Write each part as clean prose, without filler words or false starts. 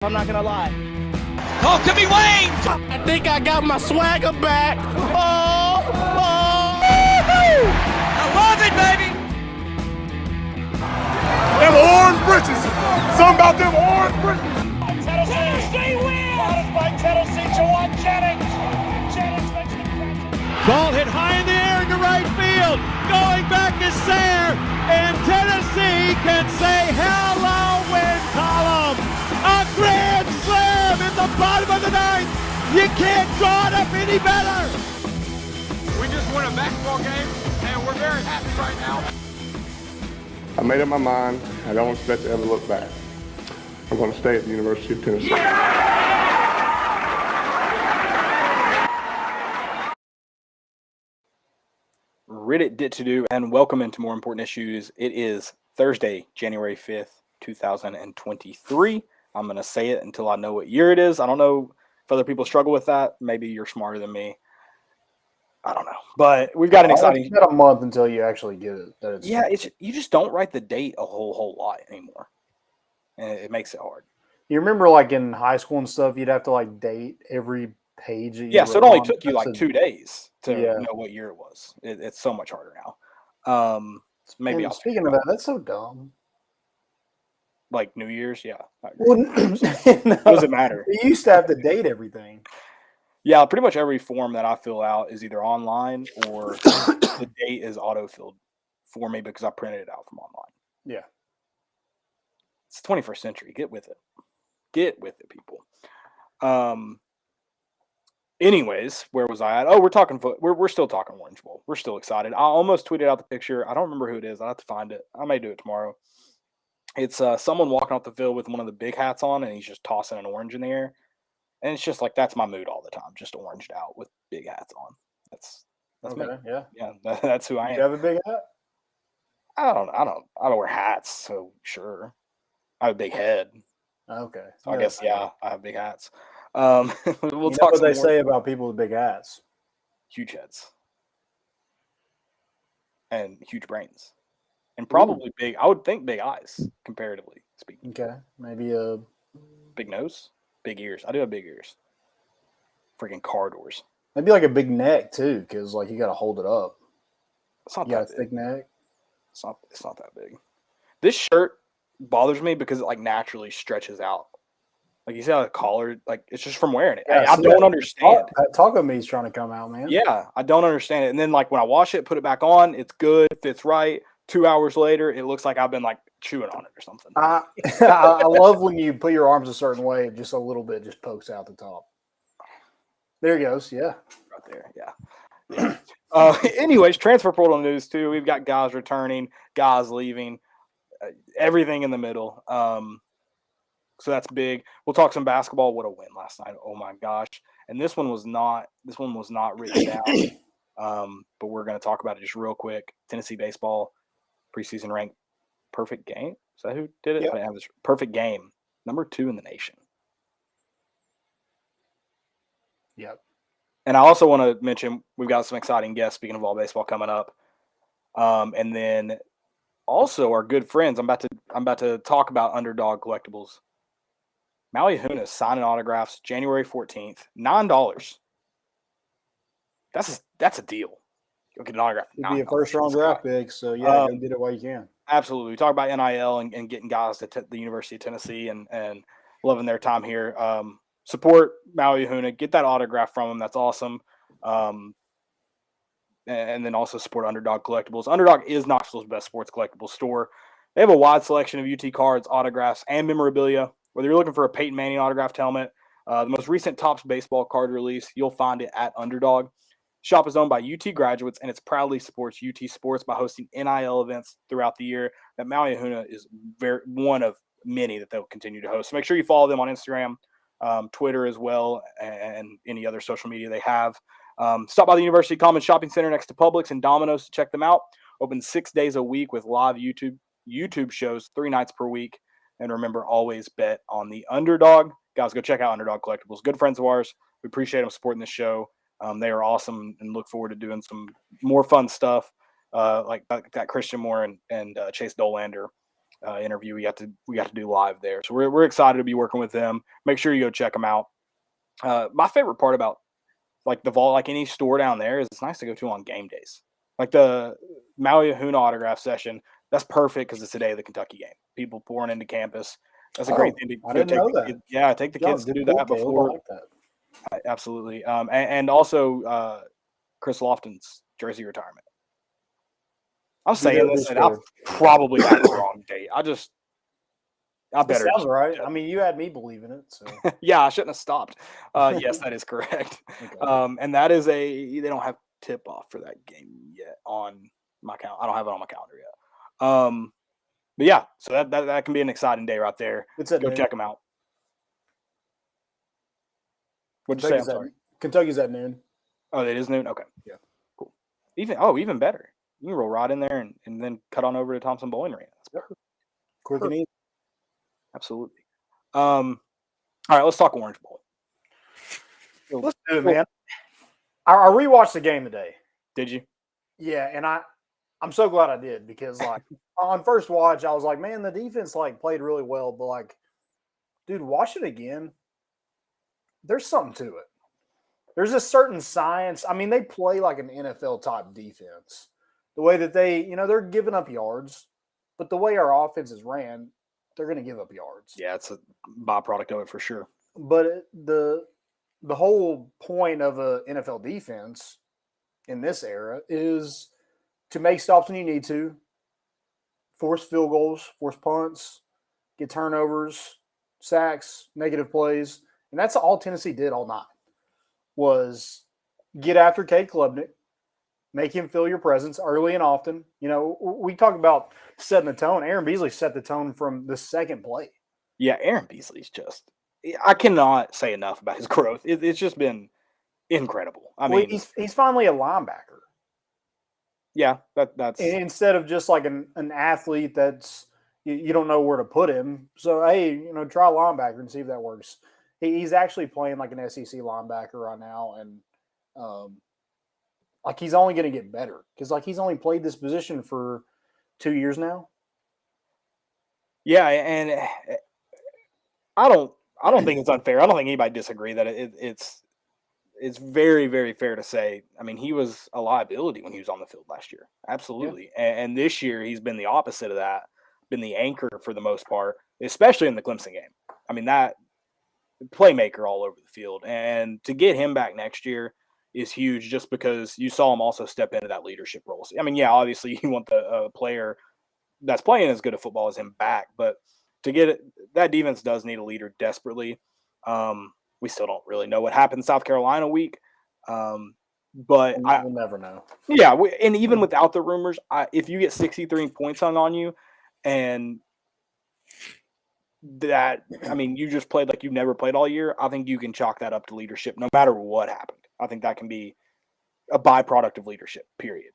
I'm not gonna lie. Oh, could be Wayne! I think I got my swagger back. Oh! I love it, baby! Them orange britches. Something about them orange britches. Tennessee wins! Spotted by Tennessee, Jawan Jennings. Jennings makes the catch. Ball hit high in the air into right field. Going back is Sayre. And Tennessee can say hello, win column. A grand slam in the bottom of the ninth. You can't draw it up any better. We just won a basketball game, and we're very happy right now. I made up my mind. I don't expect to ever look back. I'm going to stay at the University of Tennessee. Reddit did to do, and welcome into More Important Issues. It is Thursday, January 5th, 2023. I'm going to say it until I know what year it is. I don't know if other people struggle with that. Maybe you're smarter than me. I don't know. But we've got an exciting... You got a month until you actually get it. You just don't write the date a whole lot anymore. And it makes it hard. You remember like in high school and stuff, you'd have to like date every page. That you so it only took you That's like 2 days to Yeah. know what year it was. It's so much harder now. Maybe I'll speaking of that, that's so dumb. like New Year's, yeah. No, Doesn't matter. You used to have to date everything. Yeah, pretty much every form that I fill out is either online or the date is auto-filled for me because I printed it out from online. Yeah. It's the 21st century. Get with it. Get with it, people. Anyways, where was I at? Oh, we're still talking Orange Bowl. We're still excited. I almost tweeted out the picture. I don't remember who it is. I'll have to find it. I may do it tomorrow. It's someone walking off the field with one of the big hats on, and he's just tossing an orange in the air. And it's just like, that's my mood all the time, just oranged out with big hats on. That's Okay, me. yeah. That's who I am. You have a big hat? I don't wear hats, so sure. I have a big head. Okay. So I guess, I have big hats. We'll You know talk what they some more. say about people with big hats. Huge heads. And huge brains. And probably I would think big eyes, comparatively speaking. Okay. Maybe a Big nose, big ears. I do have big ears. Freaking car doors. maybe like a big neck too, because like you got to hold it up. It's not You got that a big. thick neck. It's not that big. This shirt bothers me because it like naturally stretches out. Like you see how the collar, like it's just from wearing it. Yeah, I see don't that- understand. That taco meat's trying to come out, man. Yeah, I don't understand it. And then like when I wash it, put it back on, it's good, fits right. 2 hours later, it looks like I've been like chewing on it or something. I love when you put your arms a certain way, just a little bit just pokes out the top. There he goes. Yeah. Right there, yeah. Anyways, transfer portal news too. We've got guys returning, guys leaving, everything in the middle. So that's big. We'll talk some basketball. What a win last night! Oh my gosh! And this one was not written down. But we're going to talk about it just real quick. Tennessee baseball preseason ranked perfect game. Is that who did it? Yep. I didn't have this perfect game, number 2 in the nation. Yep. And I also want to mention we've got some exciting guests, speaking of all baseball, coming up. And then also our good friends. I'm about to talk about Underdog Collectibles. Maui Huna signing autographs January 14th, $9. That's a deal. You'll get an autograph. It'd be a first round draft pick, so yeah, go get it while you can. Absolutely. We talk about NIL and getting guys to the University of Tennessee and loving their time here. Support Maui Huna. Get that autograph from him. That's awesome. And then also support Underdog Collectibles. Underdog is Knoxville's best sports collectibles store. They have a wide selection of UT cards, autographs, and memorabilia. Whether you're looking for a Peyton Manning autographed helmet, the most recent Topps baseball card release, you'll find it at Underdog. Shop is owned by UT graduates, and it proudly supports UT sports by hosting NIL events throughout the year. That Maui Huna is one of many that they'll continue to host. So make sure you follow them on Instagram, Twitter as well, and any other social media they have. Stop by the University Commons Shopping Center next to Publix and Domino's to check them out. Open 6 days a week with live YouTube shows 3 nights per week. And remember, always bet on the Underdog. Guys, go check out Underdog Collectibles. Good friends of ours. We appreciate them supporting this show. They are awesome and look forward to doing some more fun stuff like that Christian Moore and Chase Dolander interview we got to do live there. So we're excited to be working with them. Make sure you go check them out. My favorite part about like the vault, like any store down there, is it's nice to go to on game days. Like the Maui Ahuna autograph session, that's perfect because it's the day of the Kentucky game. People pouring into campus. That's a great thing to I go didn't know that. take the kids to do that before. Like that. Absolutely. And also Chris Lofton's jersey retirement. I'm saying this, and I'll probably have the wrong date. I better. That sounds right. I mean, you had me believing it. So yeah, I shouldn't have stopped. Yes, that is correct. Okay. And that is they don't have tip off for that game yet on my calendar. I don't have it on my calendar yet. But yeah, so that can be an exciting day right there. Go check them out. What'd you say? I'm sorry. Kentucky's at noon. Oh, it is noon? Okay. Yeah. Cool. Even better. You can roll right in there and then cut on over to Thompson Bowling Arena. That's perfect. Quick and easy. Absolutely. All right, let's talk Orange Bowl. Let's do it, man. I rewatched the game today. Did you? Yeah, and I'm so glad I did because like on first watch, I was like, man, the defense like played really well, but like, dude, watch it again. There's something to it. There's a certain science. I mean, they play like an NFL type defense. The way that they're giving up yards, but the way our offense is ran, they're going to give up yards. Yeah, it's a byproduct of it for sure. But the whole point of a NFL defense in this era is to make stops when you need to, force field goals, force punts, get turnovers, sacks, negative plays. And that's all Tennessee did all night was get after Cade Klubnik, make him feel your presence early and often. You know, we talk about setting the tone. Aaron Beasley set the tone from the second play. Yeah, Aaron Beasley's just – I cannot say enough about his growth. It's just been incredible. I mean, he's finally a linebacker. Yeah, that's – instead of just like an athlete that's you don't know where to put him. So, hey, try linebacker and see if that works. He's actually playing like an SEC linebacker right now, and like he's only going to get better because like he's only played this position for 2 years now. Yeah, and I don't think it's unfair. I don't think anybody disagree that it's very, very fair to say. I mean, he was a liability when he was on the field last year. Absolutely. Yeah. And this year he's been the opposite of that, been the anchor for the most part, especially in the Clemson game. I mean, that playmaker all over the field. And to get him back next year is huge just because you saw him also step into that leadership role. I mean, yeah, obviously you want the player that's playing as good a football as him back, but to get it, that defense does need a leader desperately. We still don't really know what happened South Carolina week, but we'll never know. Yeah, and even without the rumors, if you get 63 points hung on you, and that, I mean, you just played like you've never played all year, I think you can chalk that up to leadership no matter what happened. I think that can be a byproduct of leadership, period,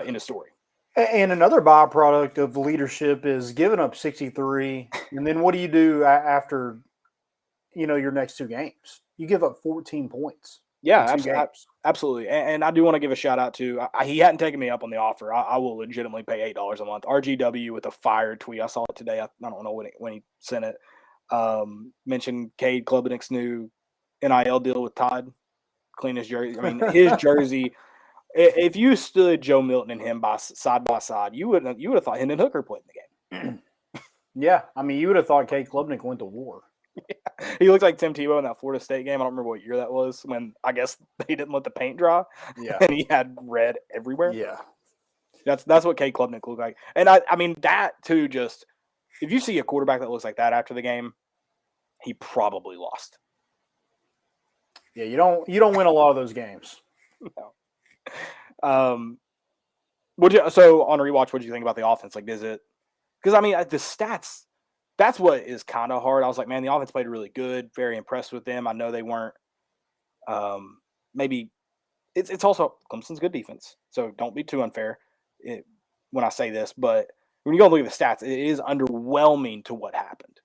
in a story. And another byproduct of leadership is giving up 63. And then what do you do after, your next two games? You give up 14 points. Yeah, absolutely. And I do want to give a shout out to, he hadn't taken me up on the offer. I will legitimately pay $8 a month. RGW with a fire tweet. I saw it today. I don't know when he sent it. Mentioned Cade Klubnik's new NIL deal with Todd. Clean his jersey. I mean, his jersey. If you stood Joe Milton and him side by side, you would have thought Hendon Hooker played in the game. Yeah, I mean, you would have thought Cade Klubnik went to war. Yeah. He looked like Tim Tebow in that Florida State game. I don't remember what year that was, when I guess they didn't let the paint dry. Yeah, and he had red everywhere. Yeah, that's what Cade Klubnik looked like. And I mean that too. Just if you see a quarterback that looks like that after the game, he probably lost. Yeah, you don't win a lot of those games. No. So on rewatch, what do you think about the offense? Like, is it, because I mean the stats, that's what is kind of hard. I was like, man, the offense played really good. Very impressed with them. I know they weren't. Maybe it's also Clemson's good defense, so don't be too unfair when I say this. But when you go look at the stats, it is underwhelming to what happened.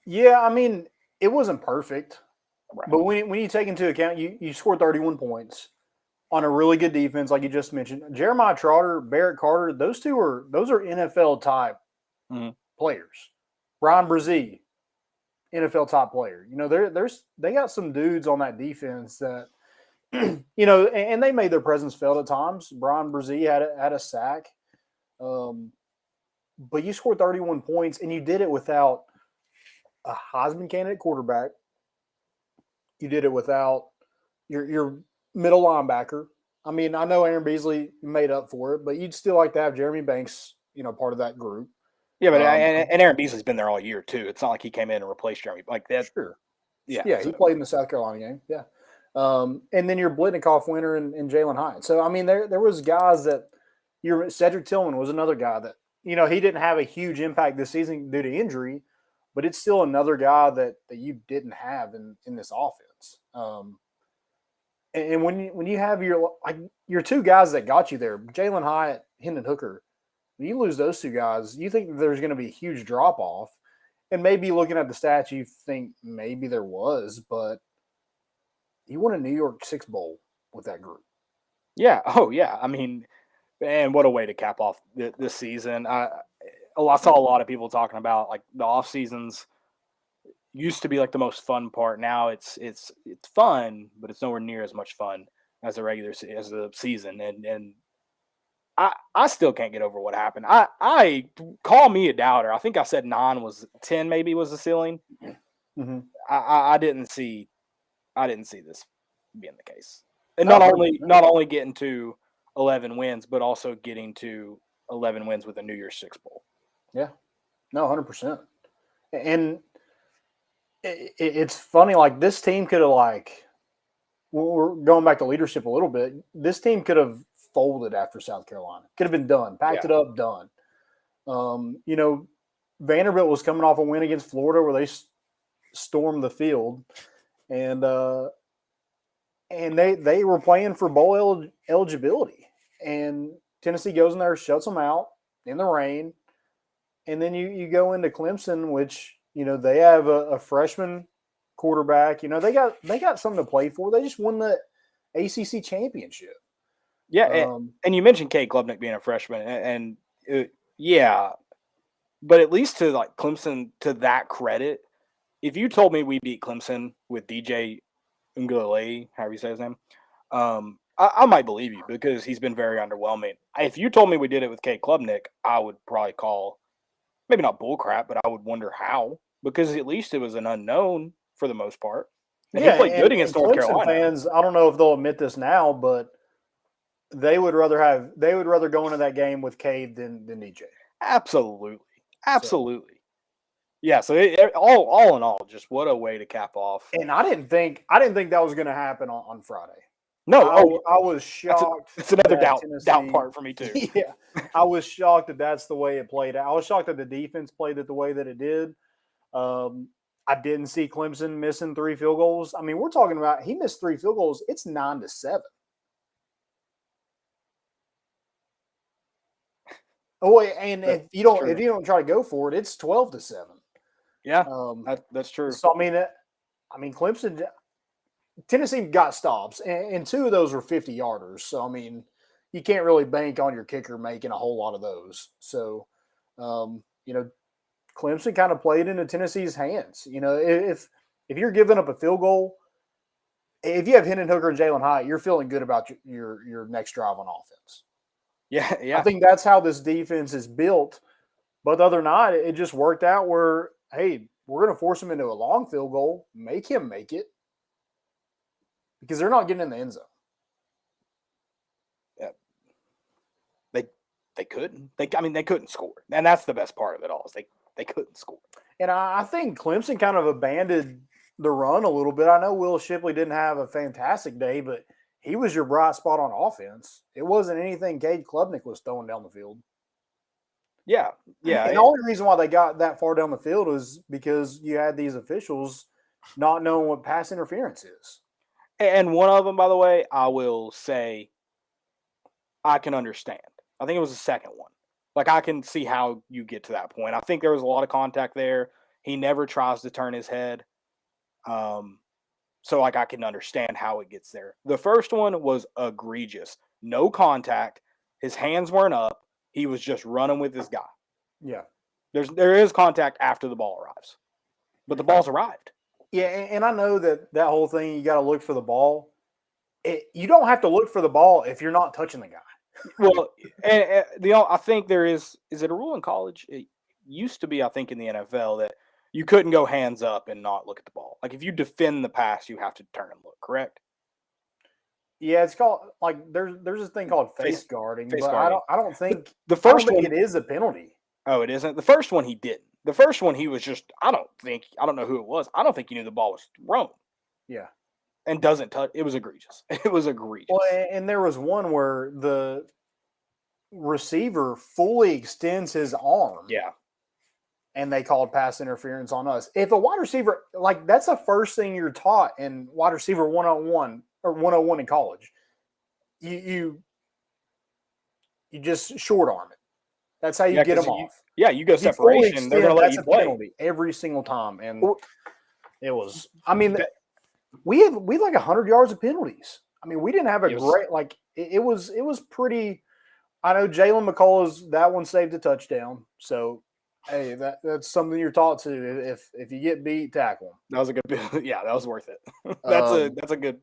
Yeah, I mean, it wasn't perfect, right. But when you take into account you scored 31 points on a really good defense, like you just mentioned, Jeremiah Trotter, Barrett Carter, those are NFL type players. Brian Brzee, NFL top player. You know, they got some dudes on that defense that, you know, and they made their presence felt at times. Brian Brzee had a sack, but you scored 31 points, and you did it without a Heisman candidate quarterback. You did it without your middle linebacker. I mean, I know Aaron Beasley made up for it, but you'd still like to have Jeremy Banks, you know, part of that group. Yeah, but and Aaron Beasley's been there all year too. It's not like he came in and replaced Jeremy like that. Sure. Yeah, yeah, he played in the South Carolina game. Yeah, and then your Blitnikoff winner and Jalen Hyatt. So I mean, there was guys that Cedric Tillman was another guy that, you know, he didn't have a huge impact this season due to injury, but it's still another guy that you didn't have in this offense. And when you have your two guys that got you there, Jalen Hyatt, Hendon Hooker, when you lose those two guys, you think there's going to be a huge drop off. And maybe looking at the stats, you think maybe there was, but you won a New York Six Bowl with that group. Yeah. Oh, yeah. I mean, and what a way to cap off this season. I saw a lot of people talking about like the off seasons used to be like the most fun part. Now it's fun, but it's nowhere near as much fun as the season. And I still can't get over what happened. I call me a doubter. I think I said 10 maybe was the ceiling. Mm-hmm. I didn't see this being the case. And not only getting to 11 wins, but also getting to 11 wins with a New Year's Six Bowl. Yeah, no, 100%. And it's funny, like this team could have we're going back to leadership a little bit. This team could have folded after South Carolina. Could have been done, packed it up, done. You know, Vanderbilt was coming off a win against Florida where they stormed the field, and they were playing for bowl eligibility. And Tennessee goes in there, shuts them out in the rain, and then you go into Clemson, which, you know, they have a freshman quarterback. You know, they got something to play for. They just won the ACC championship. Yeah, and you mentioned Cade Klubnik being a freshman, yeah, but at least to like Clemson, to that credit, if you told me we beat Clemson with DJ Uiagalelei, however you say his name, I might believe you because he's been very underwhelming. If you told me we did it with Cade Klubnik, I would probably call maybe not bullcrap, but I would wonder how, because at least it was an unknown for the most part. And he played good against North Carolina. Fans, I don't know if they'll admit this now, but they would rather go into that game with Cade than DJ. Absolutely. So, yeah. So all in all, just what a way to cap off. And I didn't think that was going to happen on Friday. No, I was shocked. It's another doubt part for me too. Yeah, I was shocked that that's the way it played out. I was shocked that the defense played it the way that it did. I didn't see Clemson missing 3 field goals. I mean, we're talking about he missed 3 field goals. It's 9-7. Oh, and if you don't try to go for it, it's 12-7. Yeah, that's true. So I mean, Clemson, Tennessee got stops, and 2 of those were 50-yarders. So I mean, you can't really bank on your kicker making a whole lot of those. So, you know, Clemson kind of played into Tennessee's hands. You know, if you're giving up a field goal, if you have Hendon Hooker and Jalen Hyatt, you're feeling good about your next drive on offense. Yeah. I think that's how this defense is built. But the other night, it just worked out where, hey, we're going to force him into a long field goal, make him make it, because they're not getting in the end zone. Yeah. They couldn't. They couldn't score. And that's the best part of it all is they couldn't score. And I think Clemson kind of abandoned the run a little bit. I know Will Shipley didn't have a fantastic day, but he was your bright spot on offense. It wasn't anything Cade Klubnik was throwing down the field. Yeah. And the only reason why they got that far down the field was because you had these officials not knowing what pass interference is. And one of them, by the way, I will say I can understand. I think it was the second one. Like, I can see how you get to that point. I think there was a lot of contact there. He never tries to turn his head. So, like, I can understand how it gets there. The first one was egregious. No contact. His hands weren't up. He was just running with his guy. Yeah. There is contact after the ball arrives, but the ball's arrived. Yeah, and I know that whole thing, you got to look for the ball. You don't have to look for the ball if you're not touching the guy. Well, I think there is it a rule in college? It used to be, I think, in the NFL that you couldn't go hands up and not look at the ball. Like if you defend the pass, you have to turn and look, correct? Yeah, it's called there's this thing called face guarding, but guarding. I don't think The first one it is a penalty. Oh, it isn't? The first one he didn't. The first one he was just I don't know who it was. I don't think he knew the ball was thrown. Yeah. And doesn't touch. It was egregious. It was egregious. Well, and there was one where the receiver fully extends his arm. Yeah. And they called pass interference on us. If a wide receiver, that's the first thing you're taught in wide receiver 101 or 101 in college. You just short arm it. That's how you get them off. You go separation. They're going to let you play. Penalty every single time. And it was, we had like 100 yards of penalties. I mean, we didn't have a great, it was pretty, I know Jalen McCullough's, that one saved a touchdown. So, hey, that's something you're taught to. If you get beat, tackle them. That was a good, yeah, that was worth it. That's a good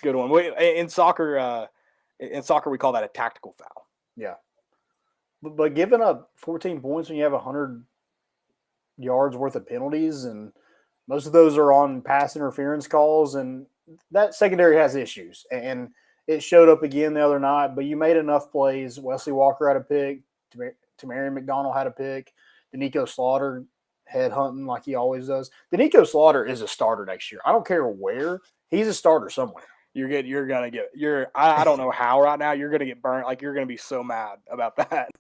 one. In soccer, we call that a tactical foul. Yeah. But giving up 14 points when you have 100 yards worth of penalties, and most of those are on pass interference calls, and that secondary has issues. And it showed up again the other night, but you made enough plays. Wesley Walker had a pick. Tamarian McDonald had a pick. Danico Slaughter head hunting like he always does. Danico Slaughter is a starter next year. I don't care where. He's a starter somewhere. You're gonna get I don't know how right now you're gonna get burnt. Like you're gonna be so mad about that.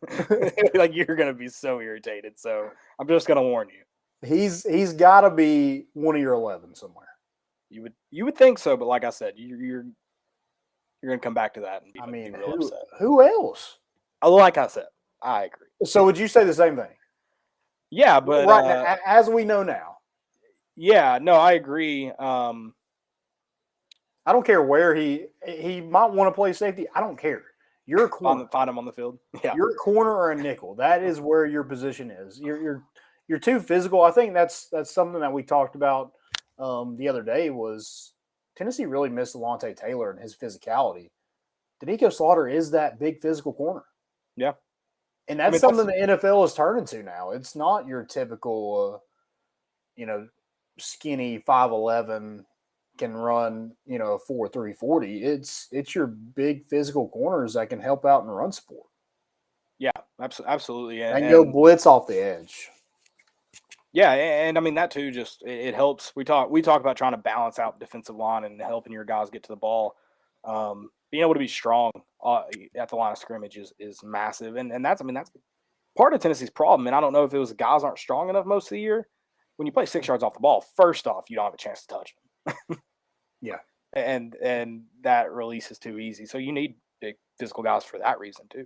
Like you're gonna be so irritated. So I'm just gonna warn you. He's gotta be one of your 11 somewhere. You would think so, but like I said, you're gonna come back to that and be real upset. Who else? Like I said, I agree. So would you say the same thing? Yeah, but right as we know now. Yeah, no, I agree. I don't care where he might want to play safety. I don't care. You're a corner. Find him on the field. Yeah, you're a corner or a nickel. That is where your position is. You're too physical. I think that's something that we talked about the other day. Was Tennessee really missed Alontae Taylor and his physicality? Danico Slaughter is that big physical corner. Yeah, and that's something the NFL is turning to now. It's not your typical, skinny 5'11". Can run, a 4.3 40. It's your big physical corners that can help out in run support. Yeah, absolutely. And go blitz off the edge. Yeah, and I mean that too. Just it helps. We talk about trying to balance out defensive line and helping your guys get to the ball. Being able to be strong at the line of scrimmage is massive, and that's part of Tennessee's problem. And I don't know if it was the guys aren't strong enough most of the year. When you play 6 yards off the ball, first off, you don't have a chance to touch them. Yeah, and that release is too easy. So you need big physical guys for that reason too.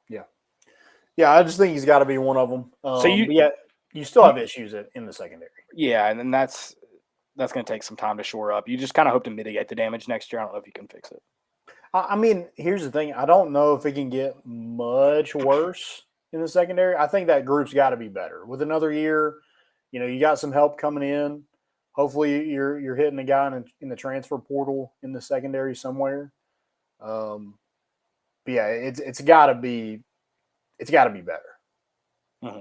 Yeah. I just think he's got to be one of them. So you still have issues in the secondary. Yeah, and then that's going to take some time to shore up. You just kind of hope to mitigate the damage next year. I don't know if you can fix it. I mean, here's the thing. I don't know if it can get much worse in the secondary. I think that group's got to be better. With another year, you got some help coming in. Hopefully you're hitting a guy in the transfer portal in the secondary somewhere. But yeah, it's got to be better. Mm-hmm.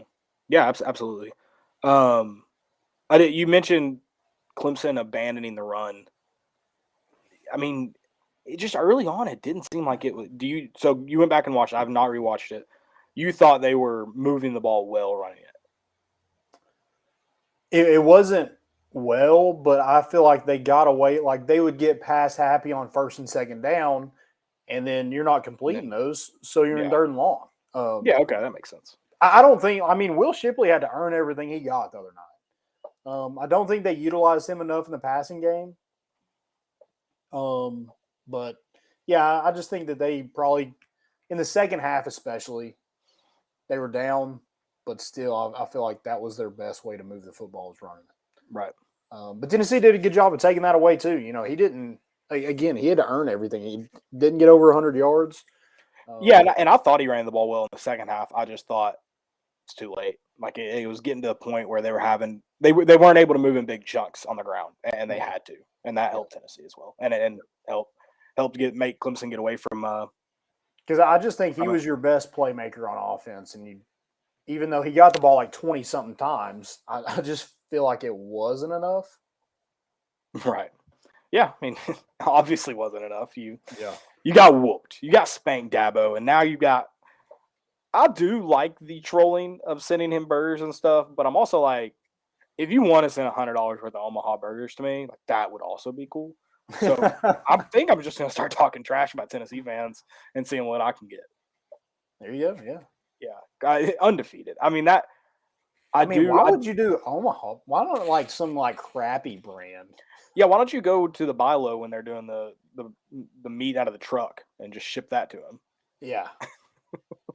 Yeah, absolutely. You mentioned Clemson abandoning the run. I mean, it just early on, it didn't seem like it was. So you went back and watched it. I've not rewatched it. You thought they were moving the ball well running it. It wasn't well, but I feel like they got away. Like they would get pass happy on first and second down, and then you're not completing those, so you're in 3rd and long. Yeah, okay, that makes sense. I don't think. I mean, Will Shipley had to earn everything he got the other night. I don't think they utilized him enough in the passing game. But yeah, I just think that they probably in the second half, especially, they were down, but still, I feel like that was their best way to move the football was running it. Right. But Tennessee did a good job of taking that away too. He didn't. Again, he had to earn everything. He didn't get over 100 yards. Yeah, and I thought he ran the ball well in the second half. I just thought too late. Like it was getting to a point where they weren't able to move in big chunks on the ground, and they had to, and that helped Tennessee as well, and helped make Clemson get away from. Because I just think he was your best playmaker on offense, and even though he got the ball like 20-something times, I just feel like it wasn't enough. Right. Yeah, I mean, obviously wasn't enough. You got whooped. You got spanked, Dabo, and now you got. I do like the trolling of sending him burgers and stuff, but I'm also like, if you want to send $100 worth of Omaha burgers to me, like that would also be cool. So I think I'm just gonna start talking trash about Tennessee fans and seeing what I can get. There you go. Yeah, undefeated. I mean that. Why would you do Omaha? Why not like some like crappy brand? Yeah, why don't you go to the Bilo when they're doing the meat out of the truck and just ship that to them? Yeah.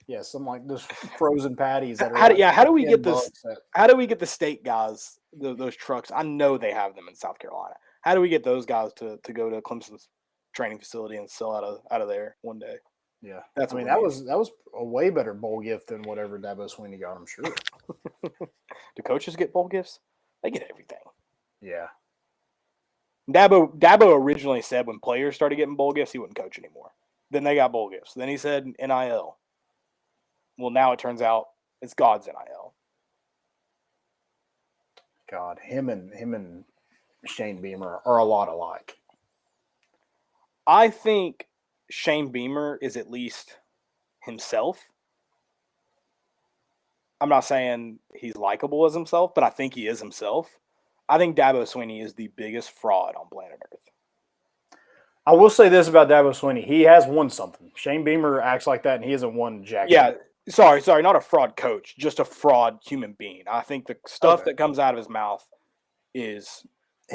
Yeah, some like those frozen patties. That are how do we get this? How do we get the state guys those trucks? I know they have them in South Carolina. How do we get those guys to go to Clemson's training facility and sell out of there one day? Yeah, that was a way better bowl gift than whatever Dabo Swinney got. I'm sure. Do coaches get bowl gifts? They get everything. Yeah. Dabo originally said when players started getting bowl gifts, he wouldn't coach anymore. Then they got bowl gifts. Then he said NIL. Well, now it turns out it's God's NIL. God, him and Shane Beamer are a lot alike. I think Shane Beamer is at least himself. I'm not saying he's likable as himself, but I think he is himself. I think Dabo Swinney is the biggest fraud on planet Earth. I will say this about Dabo Swinney. He has won something. Shane Beamer acts like that, and he hasn't won jack. Yeah, sorry, not a fraud coach, just a fraud human being. I think the stuff that comes out of his mouth is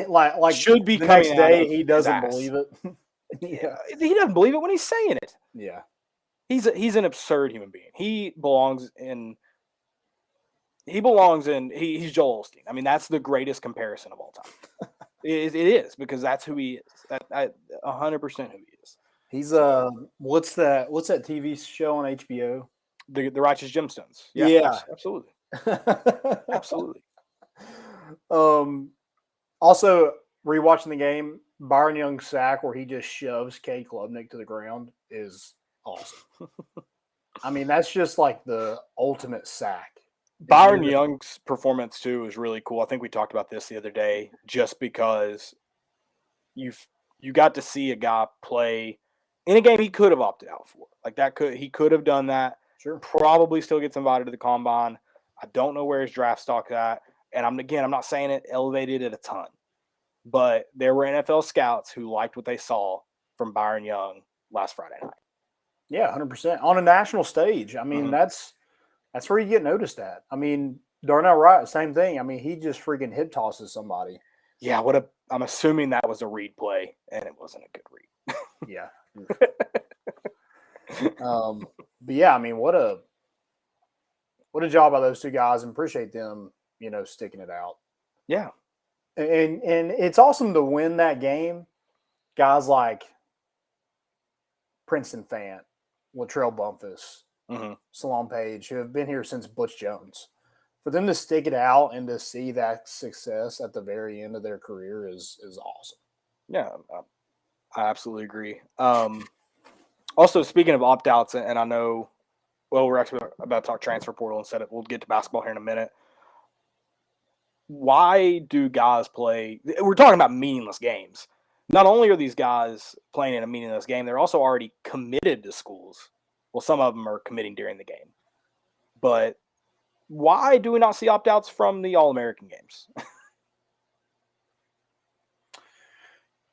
like should be the coming next day. Out of he doesn't his believe it. Yeah, he doesn't believe it when he's saying it. Yeah, he's an absurd human being. He belongs in. He's Joel Osteen. I mean, that's the greatest comparison of all time. It is because that's who he is. 100% who he is. He's what's that TV show on HBO? The Righteous Gemstones. Yeah. Absolutely. Absolutely. Also, rewatching the game, Byron Young's sack where he just shoves Cade Klubnik to the ground is awesome. I mean, that's just like the ultimate sack. Byron Young's performance too is really cool. I think we talked about this the other day, just because you got to see a guy play in a game he could have opted out for. Like he could have done that. Sure. Probably still gets invited to the combine. I don't know where his draft stock's at. And I'm not saying it elevated it a ton, but there were NFL scouts who liked what they saw from Byron Young last Friday night. Yeah, 100%. On a national stage. I mean, that's where you get noticed at. I mean, Darnell Wright, same thing. I mean, he just freaking hip tosses somebody. Yeah, I'm assuming that was a read play, and it wasn't a good read. Yeah. But yeah, I mean, what a job by those two guys, and appreciate them, sticking it out. Yeah. And it's awesome to win that game. Guys like Princeton Fant, Latrell Bumpus, Salon Page, who have been here since Butch Jones. For them to stick it out and to see that success at the very end of their career is awesome. Yeah, I absolutely agree. Also, speaking of opt-outs, and I know, we're actually about to talk transfer portal instead we'll get to basketball here in a minute. Why do guys play? We're talking about meaningless games. Not only are these guys playing in a meaningless game, they're also already committed to schools. Well, some of them are committing during the game. But why do we not see opt-outs from the All-American games?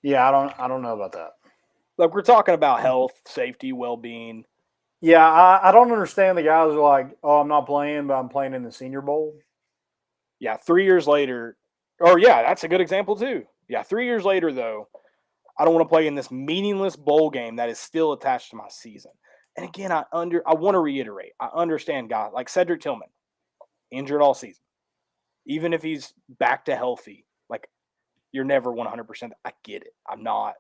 Yeah, I don't know about that. Like, we're talking about health, safety, well-being. Yeah, I don't understand the guys who are like, oh, I'm not playing, but I'm playing in the Senior Bowl. Yeah, 3 years later. Or, yeah, that's a good example, too. Yeah, 3 years later, though, I don't want to play in this meaningless bowl game that is still attached to my season. And again, I want to reiterate, I understand guys like Cedric Tillman, injured all season. Even if he's back to healthy, like, you're never 100%. I get it. I'm not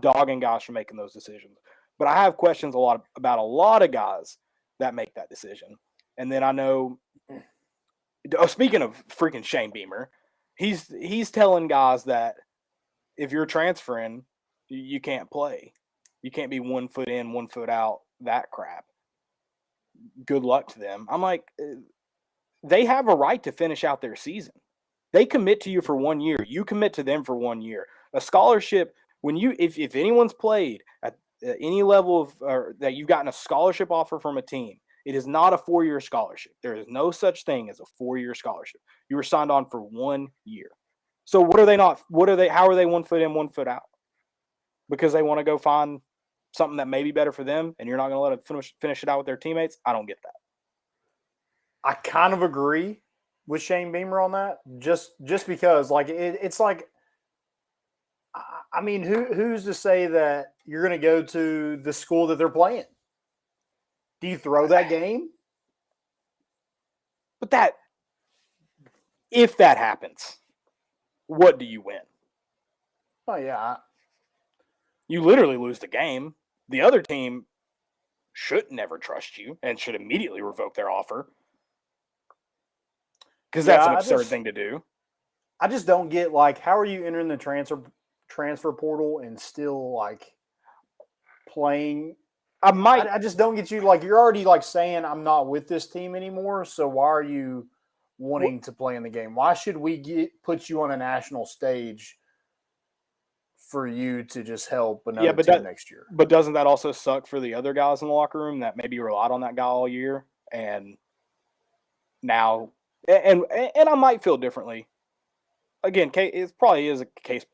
dogging guys for making those decisions. But I have questions about a lot of guys that make that decision. And then I know, speaking of freaking Shane Beamer, he's telling guys that if you're transferring, you can't play. You can't be 1 foot in, 1 foot out, that crap. Good luck to them. I'm like, they have a right to finish out their season. They commit to you for 1 year. You commit to them for 1 year. A scholarship, if anyone's played at any level of that you've gotten a scholarship offer from a team, it is not a 4-year scholarship. There is no such thing as a 4-year scholarship. You were signed on for 1 year. So what are they not? How are they 1 foot in, 1 foot out? Because they want to go find something that may be better for them, and you're not going to let them finish it out with their teammates? I don't get that. I kind of agree with Shane Beamer on that, just because like it's like, I mean, who's to say that you're going to go to the school that they're playing? Do you throw that game? But if that happens, what do you win? Oh yeah, you literally lose the game. The other team should never trust you and should immediately revoke their offer. Because that's an absurd thing to do. I just don't get, like, how are you entering the transfer portal and still, like, playing? I just don't get you. Like, you're already, like, saying I'm not with this team anymore, so why are you wanting to play in the game? Why should we put you on a national stage for you to just help another team next year? But doesn't that also suck for the other guys in the locker room that maybe relied on that guy all year, and now – and I might feel differently. Again, it probably is a case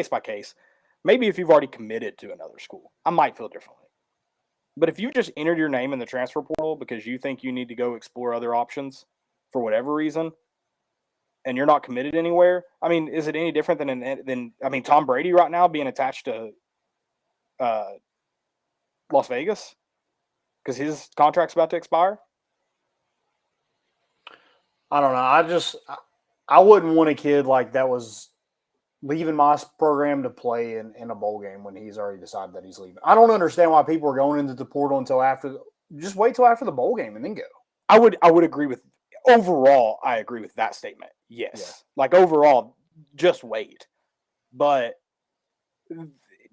by case. Maybe if you've already committed to another school, I might feel differently. But if you just entered your name in the transfer portal because you think you need to go explore other options for whatever reason, and you're not committed anywhere, I mean, is it any different than Tom Brady right now being attached to Las Vegas because his contract's about to expire? I don't know. I wouldn't want a kid like that was leaving my program to play in a bowl game when he's already decided that he's leaving. I don't understand why people are going into the portal until after. Just wait till after the bowl game and then go. I would agree with overall. I agree with that statement. Yes, yeah. Like overall, just wait. But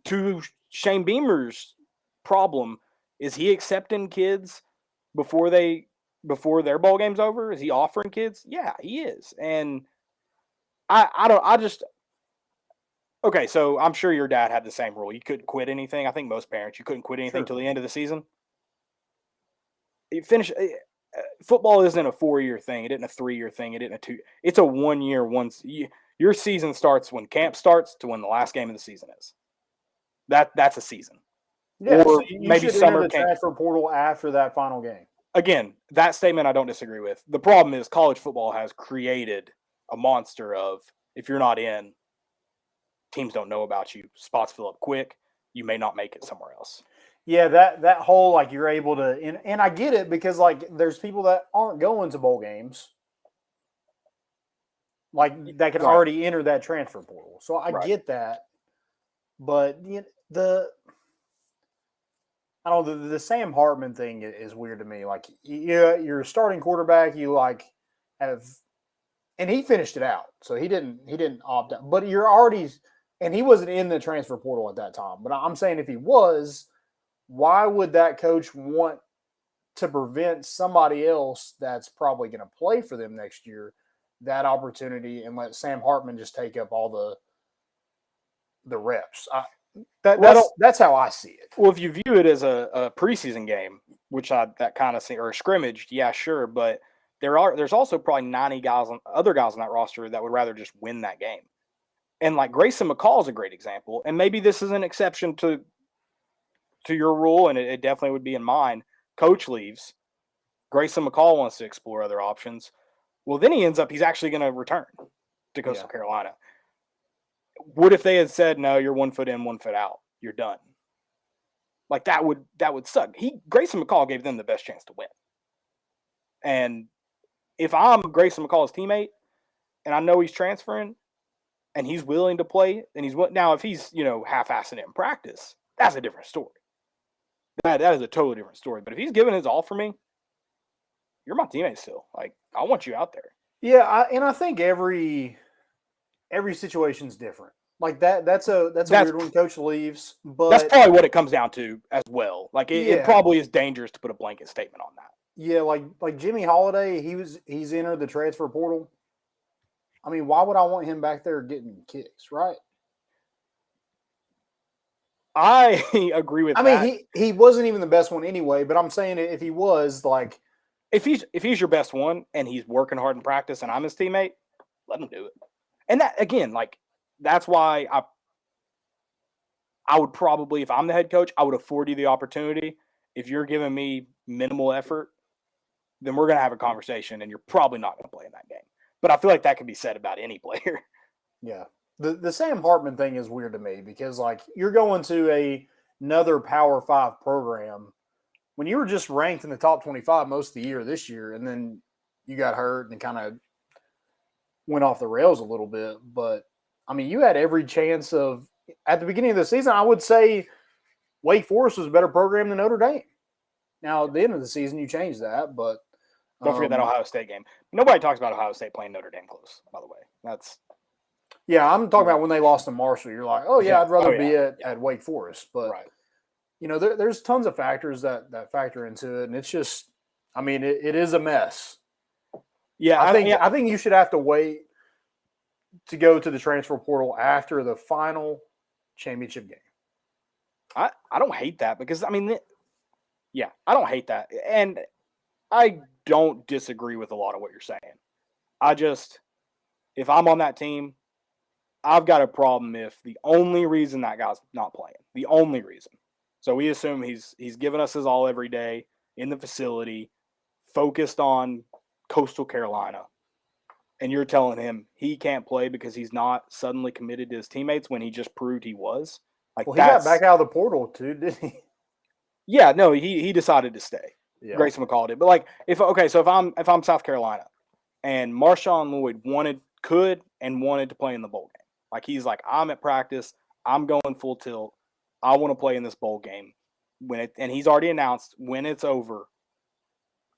to Shane Beamer's problem, is he accepting kids before their bowl game's over? Is he offering kids? Yeah, he is. And okay, so I'm sure your dad had the same rule. You couldn't quit anything. I think most parents, you couldn't quit anything until the end of the season. Football isn't a 4-year thing. It isn't a 3-year thing. It isn't a 2. It's a 1 year. Your season starts when camp starts to when the last game of the season is. That's a season. Yeah, or so you maybe should summer enter the transfer portal after that final game. Again, that statement I don't disagree with. The problem is college football has created a monster of, if you're not in, teams don't know about you. Spots fill up quick. You may not make it somewhere else. Yeah, that whole, like, you're able to – and I get it because, like, there's people that aren't going to bowl games, like, that can already enter that transfer portal. So I get that. But I don't know, the Sam Hartman thing is weird to me. Like, you're a starting quarterback, you like have, and he finished it out, so he didn't opt out. But you're already, and he wasn't in the transfer portal at that time. But I'm saying if he was, why would that coach want to prevent somebody else that's probably going to play for them next year that opportunity and let Sam Hartman just take up all the reps? That's how I see it. Well, if you view it as a preseason game, which that kind of see, or a scrimmage, yeah, sure, but there's also probably 90 other guys on that roster that would rather just win that game. And like Grayson McCall is a great example, and maybe this is an exception to your rule, and it definitely would be in mine. Coach leaves, Grayson McCall wants to explore other options. Well, then he's actually going to return to Coastal Carolina. What if they had said, no, you're 1 foot in, 1 foot out, you're done? Like that would suck. Grayson McCall gave them the best chance to win. And if I'm Grayson McCall's teammate and I know he's transferring and he's willing to play, and now if he's, half-assing it in practice, that's a different story. That is a totally different story. But if he's giving his all for me, you're my teammate still. Like, I want you out there. Yeah, and I think every situation's different. Like that's a weird when coach leaves, but that's probably what it comes down to as well. Like it Yeah. probably is dangerous to put a blanket statement on that. yeah, like Jimmy Holiday, he's entered the transfer portal. I mean, why would I want him back there getting kicks, right? I agree with that. I mean, he wasn't even the best one anyway, but I'm saying if he was, like, if he's your best one and he's working hard in practice and I'm his teammate, let him do it. And that, again, like, that's why I would probably, if I'm the head coach, I would afford you the opportunity. If you're giving me minimal effort, then we're going to have a conversation and you're probably not going to play in that game. But I feel like that could be said about any player. Yeah. The Sam Hartman thing is weird to me because, like, you're going to another Power 5 program when you were just ranked in the top 25 most of the year this year, and then you got hurt and kind of went off the rails a little bit. But, I mean, you had every chance of – at the beginning of the season, I would say Wake Forest was a better program than Notre Dame. Now, at the end of the season, you changed that, but don't forget that Ohio State game. Nobody talks about Ohio State playing Notre Dame close, by the way. That's – yeah, I'm talking about when they lost to Marshall. You're like, oh, yeah, I'd rather be at Wake Forest. But, right. you know, there's tons of factors that factor into it. And it's just, I mean, it is a mess. Yeah, I think you should have to wait to go to the transfer portal after the final championship game. I don't hate that because, I mean, I don't hate that. And I don't disagree with a lot of what you're saying. I just, if I'm on that team, I've got a problem if the only reason that guy's not playing, the only reason. So we assume he's giving us his all every day in the facility, focused on Coastal Carolina, and you're telling him he can't play because he's not suddenly committed to his teammates when he just proved he was. Like, well, he got back out of the portal too, didn't he? Yeah, no, he decided to stay. Yeah. Grayson McCall did. But like, if I'm South Carolina and Marshawn Lloyd wanted to play in the bowl game. Like, he's like, I'm at practice. I'm going full tilt. I want to play in this bowl game. And he's already announced when it's over,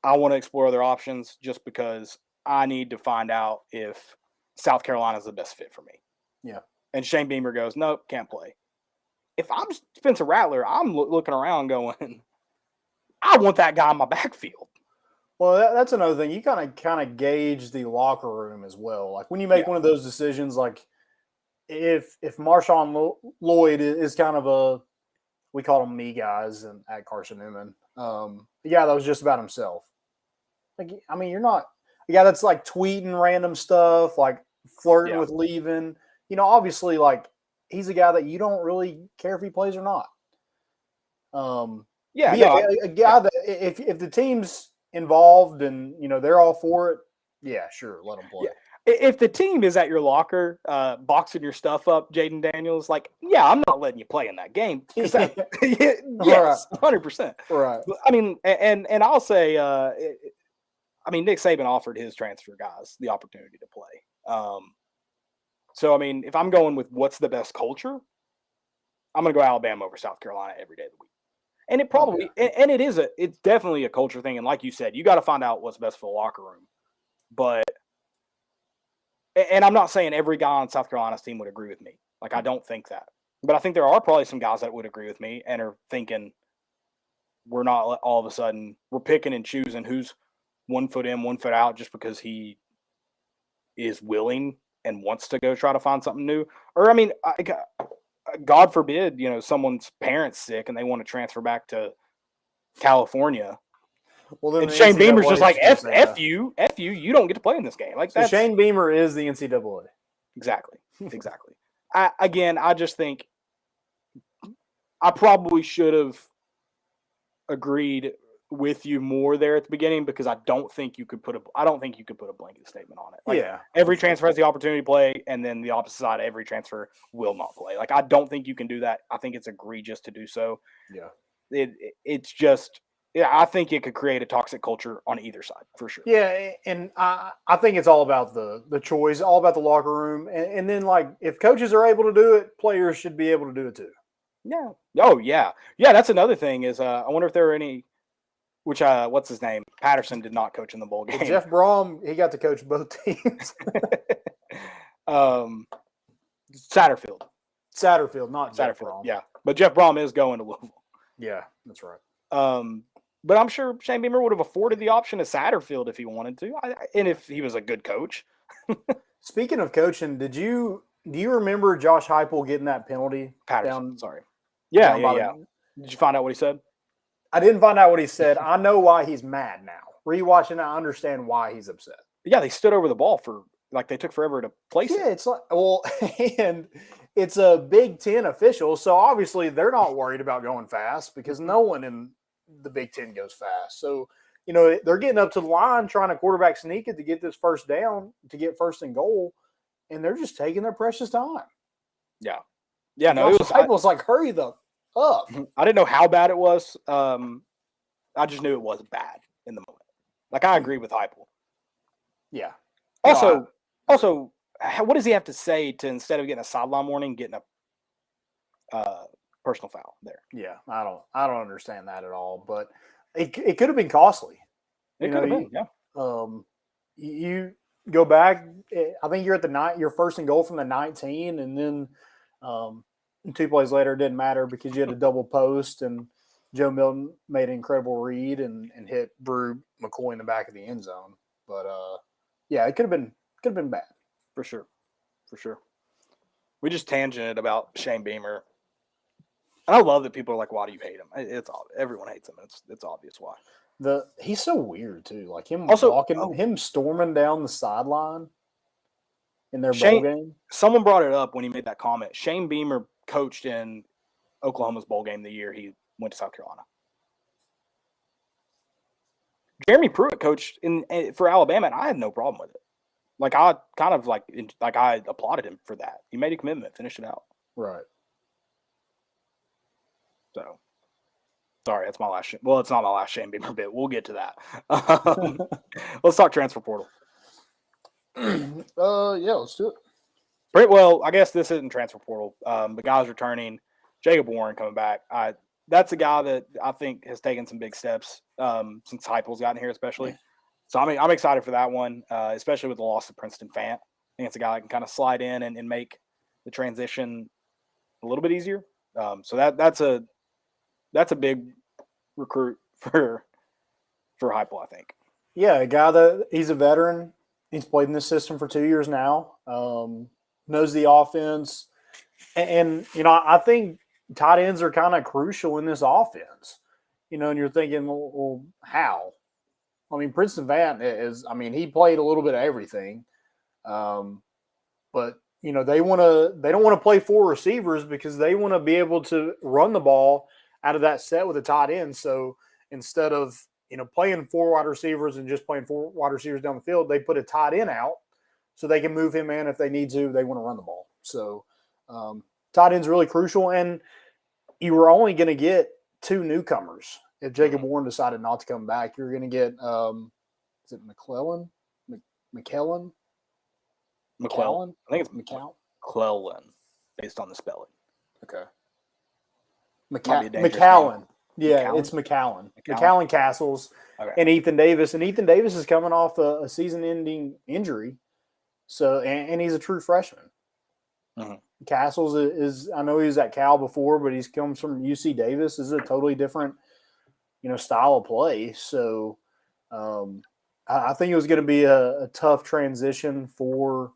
I want to explore other options just because I need to find out if South Carolina is the best fit for me. Yeah. And Shane Beamer goes, nope, can't play. If I'm Spencer Rattler, I'm looking around going, I want that guy in my backfield. Well, that's another thing. You kind of gauge the locker room as well. Like, when you make one of those decisions, like, if Marshawn Lloyd is kind of we call them me guys and at Carson Newman, the guy that was just about himself. Like, I mean, you're not a guy that's like tweeting random stuff, like flirting with leaving. You know, obviously, like, he's a guy that you don't really care if he plays or not. A guy that if the team's involved and, you know, they're all for it, yeah, sure, let them play. Yeah. If the team is at your locker, boxing your stuff up, Jaden Daniels, like, yeah, I'm not letting you play in that game. Yes, 100%. Right. I mean, and I'll say, Nick Saban offered his transfer guys the opportunity to play. So, I mean, if I'm going with what's the best culture, I'm going to go Alabama over South Carolina every day of the week. And it probably, and it's definitely a culture thing. And like you said, you got to find out what's best for the locker room. But, and I'm not saying every guy on South Carolina's team would agree with me. Like, I don't think that. But I think there are probably some guys that would agree with me and are thinking we're not all of a sudden, we're picking and choosing who's 1 foot in, 1 foot out just because he is willing and wants to go try to find something new. Or, I mean, God forbid, you know, someone's parents sick and they want to transfer back to California. Well, then and Shane Beamer's just like, F you, you don't get to play in this game. Like, so Shane Beamer is the NCAA. Exactly. I just think I probably should have agreed with you more there at the beginning because I don't think you could put a blanket statement on it. Like, every transfer has the opportunity to play, and then the opposite side, every transfer will not play. Like, I don't think you can do that. I think it's egregious to do so. Yeah. It's just, I think it could create a toxic culture on either side for sure. Yeah, and I think it's all about the choice, all about the locker room, and then, like, if coaches are able to do it, players should be able to do it too. Yeah. Oh yeah. Yeah. That's another thing is I wonder if there are any which what's his name? Patterson did not coach in the bowl game. Well, Jeff Brom, he got to coach both teams. Satterfield, not Jeff Satterfield. Brom. Yeah, but Jeff Brom is going to Louisville. Yeah, that's right. But I'm sure Shane Beamer would have afforded the option to Satterfield if he wanted to, and if he was a good coach. Speaking of coaching, do you remember Josh Heupel getting that penalty? Patterson, sorry. Yeah. Did you find out what he said? I didn't find out what he said. I know why he's mad now. Rewatching, I understand why he's upset. Yeah, they stood over the ball for they took forever to place it. Yeah, it's like and it's a Big Ten official, so obviously they're not worried about going fast because no one in the Big Ten goes fast. So they're getting up to the line trying to quarterback sneak it to get this first down to get first and goal, and they're just taking their precious time. Yeah. No, it was like hurry the up. I didn't know how bad it was. I just knew it was bad in the moment. I agree with Heupel. Yeah. Also, what does he have to say to instead of getting a sideline warning, getting a personal foul there? Yeah, I don't understand that at all. But it could have been costly. It could have been. Yeah. You go back. I think you're at your first and goal from the 19, and then 2 plays later, it didn't matter because you had a double post, and Joe Milton made an incredible read and hit Brew McCoy in the back of the end zone. But yeah, it could have been bad for sure. We just tangented about Shane Beamer, and I love that people are like, "Why do you hate him?" It's everyone hates him. It's obvious why. He's so weird too. Like him him storming down the sideline in their bowl game. Someone brought it up when he made that comment. Shane Beamer coached in Oklahoma's bowl game the year he went to South Carolina. Jeremy Pruitt coached for Alabama, and I had no problem with it. I kind of I applauded him for that. He made a commitment, finished it out. Right. So, sorry, that's my last. Well, it's not my last Shane Beamer bit. We'll get to that. Let's talk transfer portal. Yeah, let's do it. Great. Well, I guess this isn't transfer portal. The guy's returning. Jacob Warren coming back. That's a guy that I think has taken some big steps since Heupel's gotten here, especially. So I'm excited for that one, especially with the loss of Princeton Fant. I think it's a guy that can kind of slide in and make the transition a little bit easier. So that's a big recruit for Heupel, I think. Yeah, a guy he's a veteran. He's played in this system for 2 years now. Knows the offense, and I think tight ends are kind of crucial in this offense. And you're thinking, well, how? I mean, Princeton Fant is. I mean, he played a little bit of everything, but they don't want to play 4 receivers because they want to be able to run the ball out of that set with a tight end. So instead of playing 4 wide receivers and just playing 4 wide receivers down the field, they put a tight end out so they can move him in if they need to. They want to run the ball. So tight end's really crucial, and you were only going to get 2 newcomers. If Jacob Warren decided not to come back, you're going to get is it McClellan? McKellen? McClellan? I think it's McClellan, based on the spelling. Okay. McCallan. Yeah, it's McCallan Castles and Ethan Davis. And Ethan Davis is coming off a season-ending injury. So, and he's a true freshman. Mm-hmm. Castles is I know he was at Cal before, but he's comes from UC Davis. This is a totally different, style of play. So, I think it was going to be a tough transition for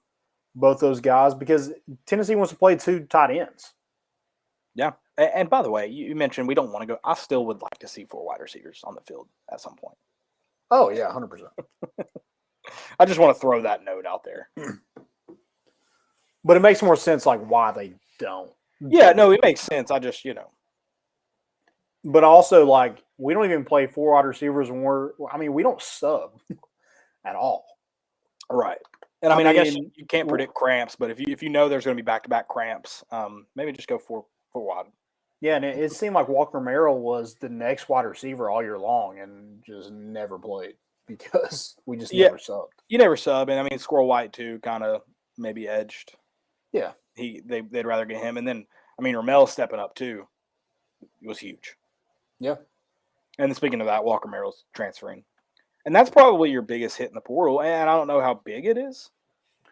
both those guys because Tennessee wants to play 2 tight ends. Yeah. And by the way, you mentioned we don't want to go. I still would like to see 4 wide receivers on the field at some point. Oh, yeah, 100%. I just want to throw that note out there. But it makes more sense why they don't. Yeah, no, it makes sense. I just, But also, we don't even play 4 wide receivers when we don't sub at all. Right. And I guess you can't predict cramps, but if you know there's going to be back-to-back cramps, maybe just go 4 wide. Yeah, and it seemed like Walker Merrill was the next wide receiver all year long and just never played because we just never subbed. You never sub, and Squirrel White too kind of maybe edged. Yeah. They'd rather get him. And then, Ramel stepping up too. It was huge. Yeah. And speaking of that, Walker Merrill's transferring. And that's probably your biggest hit in the portal. And I don't know how big it is.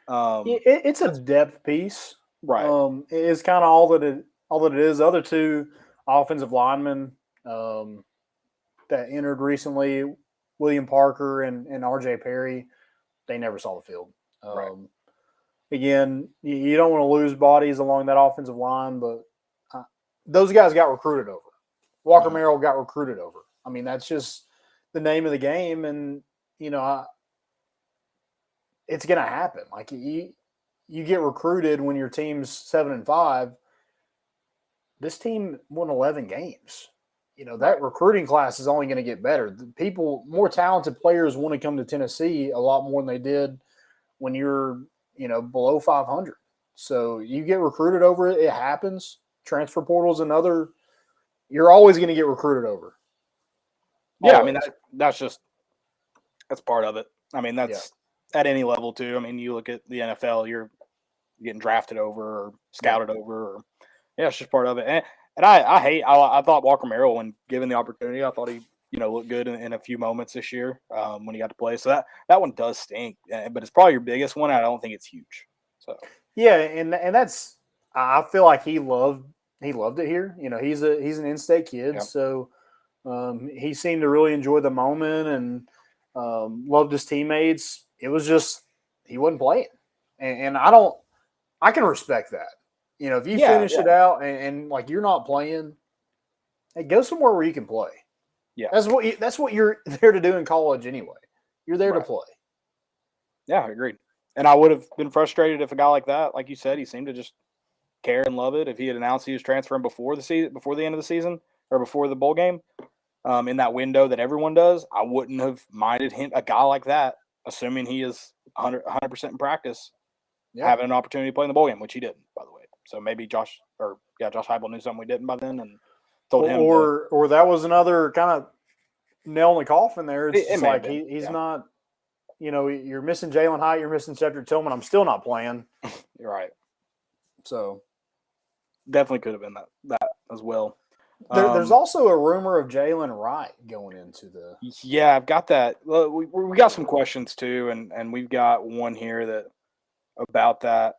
It's a depth piece. Right. It's kind of all that it is. The other two offensive linemen that entered recently, William Parker and RJ Perry, they never saw the field. Right. Again, you don't want to lose bodies along that offensive line, but those guys got recruited over. Walker Merrill got recruited over. I mean, that's just the name of the game, and it's going to happen. Like you get recruited when your team's 7-5. This team won 11 games. That recruiting class is only going to get better. More talented players want to come to Tennessee a lot more than they did when you're, below 500. So you get recruited over it. It happens. Transfer portal's another. You're always going to get recruited over. Yeah, always. I mean that's part of it. I mean that's at any level too. I mean you look at the NFL, you're getting drafted over or scouted over. Or, it's just part of it. And I thought Walker Merrill, when given the opportunity, I thought he looked good in a few moments this year when he got to play. So that one does stink, but it's probably your biggest one. I don't think it's huge. So yeah, and that's I feel like he loved it here. He's an in-state kid, so he seemed to really enjoy the moment and loved his teammates. It was just he wasn't playing, and I can respect that. If you finish it out and like you're not playing, hey, go somewhere where you can play. Yeah, that's what you're there to do in college anyway. You're there to play. Yeah, I agreed. And I would have been frustrated if a guy like that, like you said, he seemed to just care and love it. If he had announced he was transferring before the end of the season, or before the bowl game, in that window that everyone does, I wouldn't have minded him. A guy like that, assuming he is 100% in practice, having an opportunity to play in the bowl game, which he didn't, by the way. So maybe Josh Heupel knew something we didn't by then and told him. Or that was another kind of nail in the coffin there. It's like he's not, you're missing Jalen Hyatt, you're missing Cedric Tillman. I'm still not playing. You're right. So definitely could have been that as well. There's also a rumor of Jalen Wright going into the. Yeah, I've got that. We got some questions too, and we've got one here about that.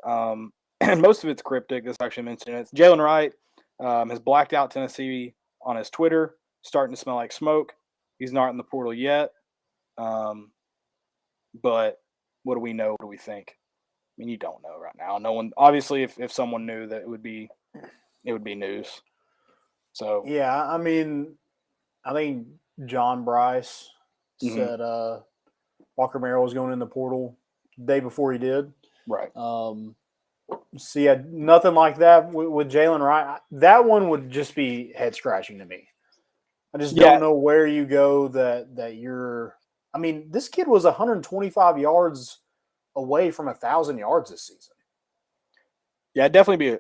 And most of it's cryptic. This actually mentioned it. Jalen Wright has blacked out Tennessee on his Twitter, starting to smell like smoke. He's not in the portal yet. But what do we know? What do we think? I mean, you don't know right now. No one, obviously, if someone knew, that it would be news. So yeah, I mean, I think John Bryce said Walker Merrill was going in the portal the day before he did. Right. So yeah, nothing like that with Jalen Wright. That one would just be head scratching to me. I just don't know where you go that you're. I mean, this kid was 125 yards away from 1,000 yards this season. Yeah, it'd definitely be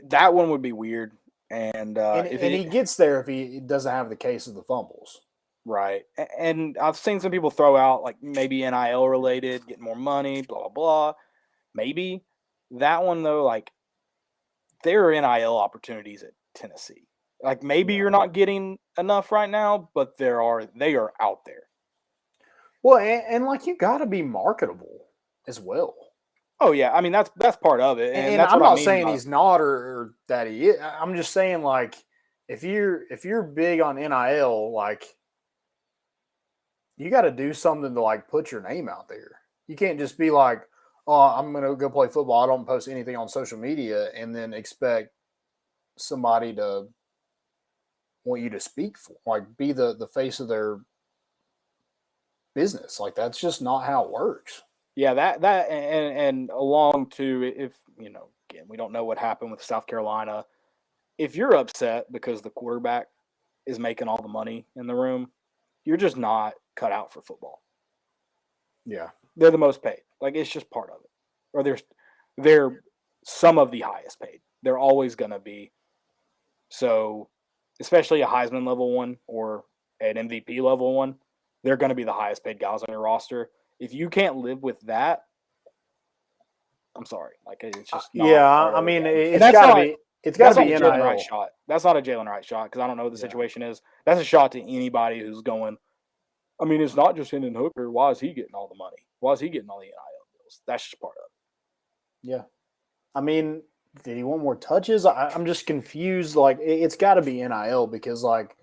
that one would be weird. And he gets there if he doesn't have the case of the fumbles. Right. And I've seen some people throw out like maybe NIL related, getting more money, blah, blah, blah. Maybe. That one, though, like there are NIL opportunities at Tennessee. Like maybe you're not getting enough right now, but they are out there. Well, and like you got to be marketable as well. Oh yeah, I mean that's part of it, and that's I'm what not I mean saying he's not or that he is. I'm just saying like if you're big on NIL, like you got to do something to like put your name out there. You can't just be like, oh, I'm gonna go play football. I don't post anything on social media, and then expect somebody to want you to speak for, like be the face of their business. Like that's just not how it works. Yeah, that and along to, if again, we don't know what happened with South Carolina. If you're upset because the quarterback is making all the money in the room, you're just not cut out for football. Yeah, they're the most paid. Like it's just part of it. Or they're some of the highest paid. They're always going to be. So, especially a Heisman level one or an MVP level one, they're going to be the highest paid guys on your roster. If you can't live with that, I'm sorry. Like it's just not I mean, it's got to be. It's got That's to not be a Jalen NIL. Wright shot. That's not a Jalen Wright shot because I don't know what the Yeah. situation is. That's a shot to anybody who's going, I mean, it's not just Hendon Hooker. Why is he getting all the money? Why is he getting all the NIL deals? That's just part of it. Yeah. I mean, did he want more touches? I'm just confused. Like, it's got to be NIL because, like,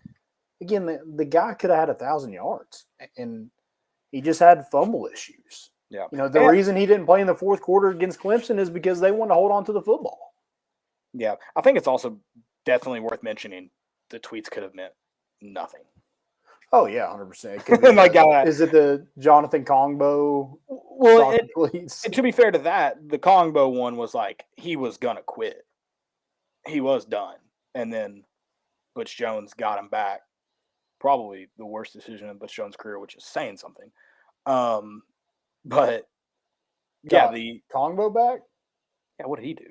again, the guy could have had 1,000 yards and he just had fumble issues. Yeah. You know, the reason he didn't play in the fourth quarter against Clemson is because they wanted to hold on to the football. Yeah. I think it's also definitely worth mentioning the tweets could have meant nothing. Oh, yeah, 100%. My God. Is it the Jonathan Kongbo? Well, tweets? to be fair to that, the Kongbo one was like he was going to quit. He was done. And then Butch Jones got him back. Probably the worst decision in Butch Jones' career, which is saying something. But yeah, the Kongbo back? Yeah, what did he do?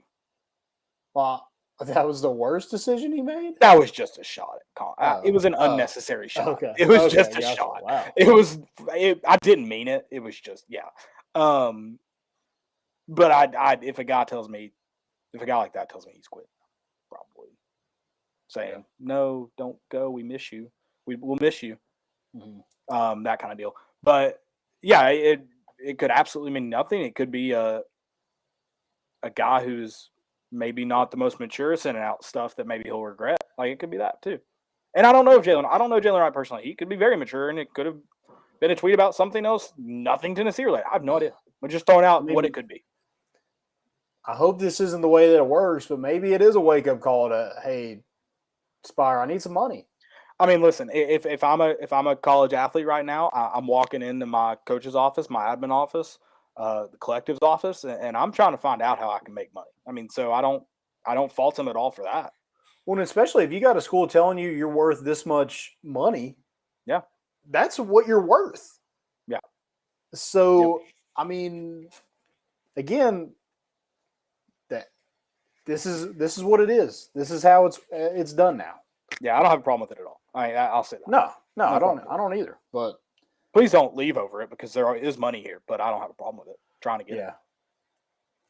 Well, that was the worst decision he made? That was just a shot at Kong. It was an unnecessary shot. Okay. It was just a shot. Wow. I didn't mean it. It was just, yeah. But if a guy like that tells me he's quit, probably saying, no, don't go. We miss you. We'll miss you. Mm-hmm. That kind of deal. But yeah, it could absolutely mean nothing. It could be a guy who's maybe not the most mature, sending out stuff that maybe he'll regret. Like, it could be that too. And I don't know Jalen Wright personally. He could be very mature, and it could have been a tweet about something else, nothing Tennessee related. I have no idea. I'm just throwing out what it could be. I hope this isn't the way that it works, but maybe it is a wake-up call to, hey, Spire, I need some money. I mean, listen, if I'm a college athlete right now, I'm walking into my coach's office, my admin office, the collective's office, and I'm trying to find out how I can make money. I mean, so I don't fault him at all for that. Well, and especially if you got a school telling you you're worth this much money, yeah, that's what you're worth. Yeah. So, I mean, again, this is what it is. This is how it's done now. Yeah, I don't have a problem with it at all. I'll say that. No, I don't either. But please don't leave over it because there is money here. But I don't have a problem with it. Trying to get it.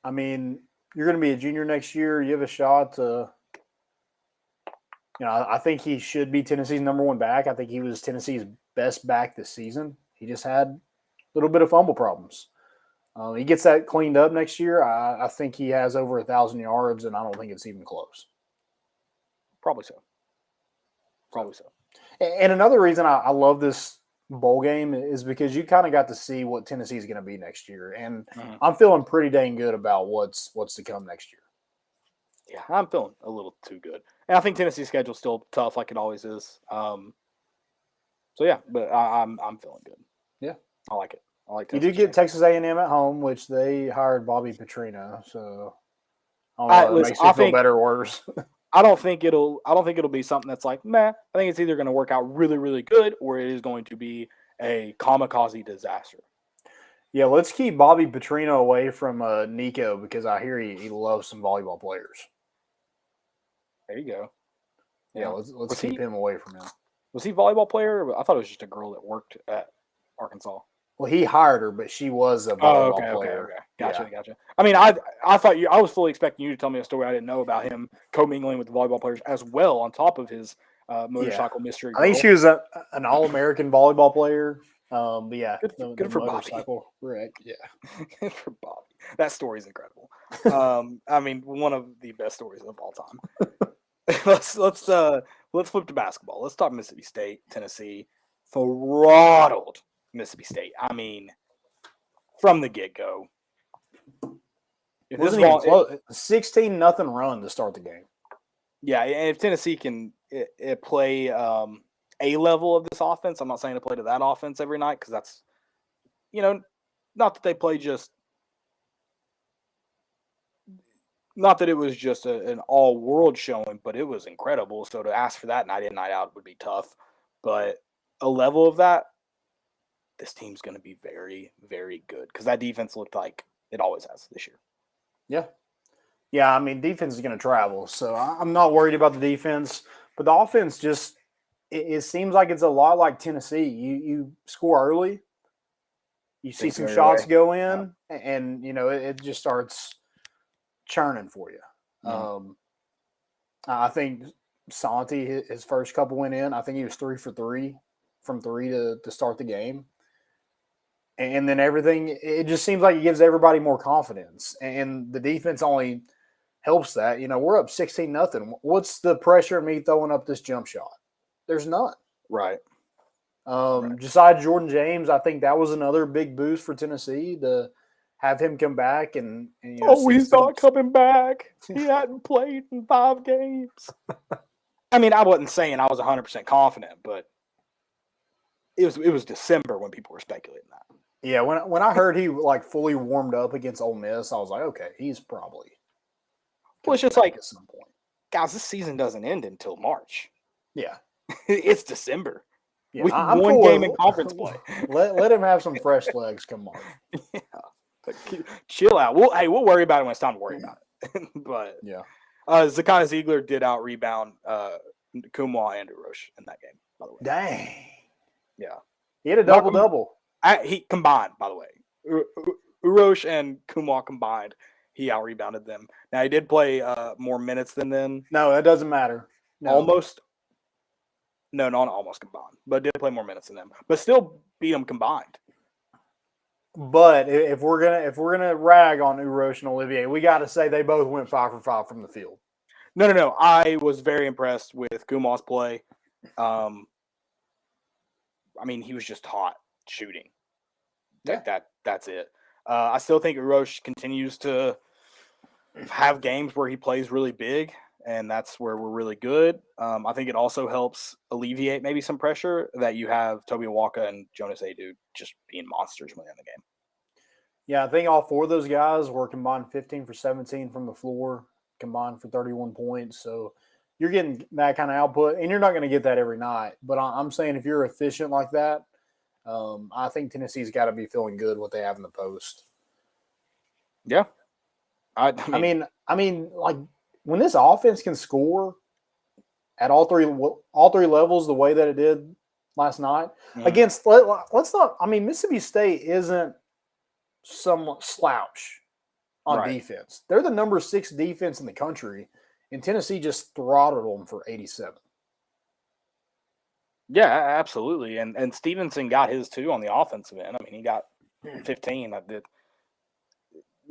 I mean, you're going to be a junior next year. You have a shot to. You know, I think he should be Tennessee's number one back. I think he was Tennessee's best back this season. He just had a little bit of fumble problems. He gets that cleaned up next year. I think he has over 1,000 yards, and I don't think it's even close. Probably so. And another reason I love this bowl game is because you kind of got to see what Tennessee is going to be next year, and I'm feeling pretty dang good about what's to come next year. Yeah, I'm feeling a little too good, and I think Tennessee's schedule is still tough, like it always is. So yeah, but I'm feeling good. Yeah, I like it. I like. You do get Texas A&M at home, which they hired Bobby Petrino, so I don't know if it makes you feel better or worse. I don't think it'll be something that's like, meh. I think it's either going to work out really, really good or it is going to be a kamikaze disaster. Yeah, let's keep Bobby Petrino away from Nico because I hear he loves some volleyball players. There you go. Yeah, let's keep him away from him. Was he a volleyball player? I thought it was just a girl that worked at Arkansas. Well, he hired her, but she was a volleyball player. Okay. Gotcha. I mean, I thought I was fully expecting you to tell me a story I didn't know about him commingling with the volleyball players as well on top of his motorcycle mystery girl. I think she was an All-American volleyball player. But yeah, good for Bobby. Right. Yeah. Good for Bobby. That story is incredible. I mean, one of the best stories of all time. Let's flip to basketball. Let's talk Mississippi State, Tennessee. Throttled Mississippi State. I mean, from the get-go. It wasn't even close. 16-0 run to start the game. Yeah, and if Tennessee can play a level of this offense, I'm not saying to play to that offense every night because that's, not that they play just – not that it was just an all-world showing, but it was incredible. So to ask for that night in, night out would be tough. But a level of that, this team's going to be very, very good because that defense looked like it always has this year. Yeah. Yeah, I mean, defense is going to travel, so I'm not worried about the defense. But the offense just it seems like it's a lot like Tennessee. You score early, you see some shots go in, and, it just starts churning for you. Mm-hmm. I think Santi, his first couple went in. I think he was 3 for 3 from 3 to start the game. And then everything, it just seems like it gives everybody more confidence. And the defense only helps that. We're up 16-0. What's the pressure of me throwing up this jump shot? There's none. Right. Besides Jordan James, I think that was another big boost for Tennessee to have him come back. And he's not coming back. He hadn't played in 5 games. I mean, I wasn't saying I was 100% confident, but it was December when people were speculating that. Yeah, when I heard he fully warmed up against Ole Miss, I was like, okay, he's probably. Well, it's just like at some point, guys, this season doesn't end until March. Yeah, it's December. Yeah, we I'm one cool game with, in conference play. let him have some fresh legs come March. Yeah, but chill out. We'll worry about it when it's time to worry about it. But yeah, Zakai Ziegler did out rebound Kumwa and Urosh in that game. By the way, dang. Yeah, he had a double. He combined, by the way. Urosh and Kumwa combined. He out rebounded them. Now he did play more minutes than them. No, that doesn't matter. No. Almost. No, not almost combined, but did play more minutes than them. But still beat them combined. But if we're gonna rag on Urosh and Olivier, we got to say they both went 5 for 5 from the field. No. I was very impressed with Kumaw's play. I mean, he was just hot shooting. Yeah. That's it. I still think Urosh continues to have games where he plays really big, and that's where we're really good. I think it also helps alleviate maybe some pressure that you have Toby Awaka and Jonas Adu just being monsters when they're in the game. Yeah, I think all 4 of those guys were combined 15 for 17 from the floor, combined for 31 points. So you're getting that kind of output, and you're not going to get that every night. But I'm saying if you're efficient like that, I think Tennessee's got to be feeling good what they have in the post. Yeah, I mean, like when this offense can score at all three levels the way that it did last night against. Let's not. I mean, Mississippi State isn't some slouch on defense. They're the number 6 defense in the country, and Tennessee just throttled them for 87. Yeah, absolutely. And Stevenson got his too on the offensive end. I mean, he got 15.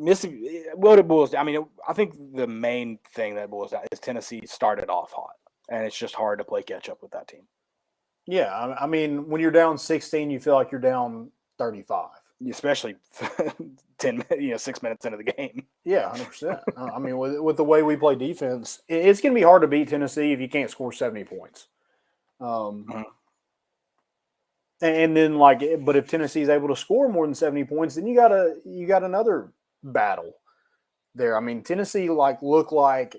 Mississippi, what it boils down, I mean, I think the main thing that boils down is Tennessee started off hot, and it's just hard to play catch up with that team. Yeah, I mean, when you're down 16, you feel like you're down 35. Especially 6 minutes into the game. Yeah, 100%. I mean, with the way we play defense, it's going to be hard to beat Tennessee if you can't score 70 points. And then but if Tennessee is able to score more than 70 points, then you got another battle there. I mean, Tennessee looked like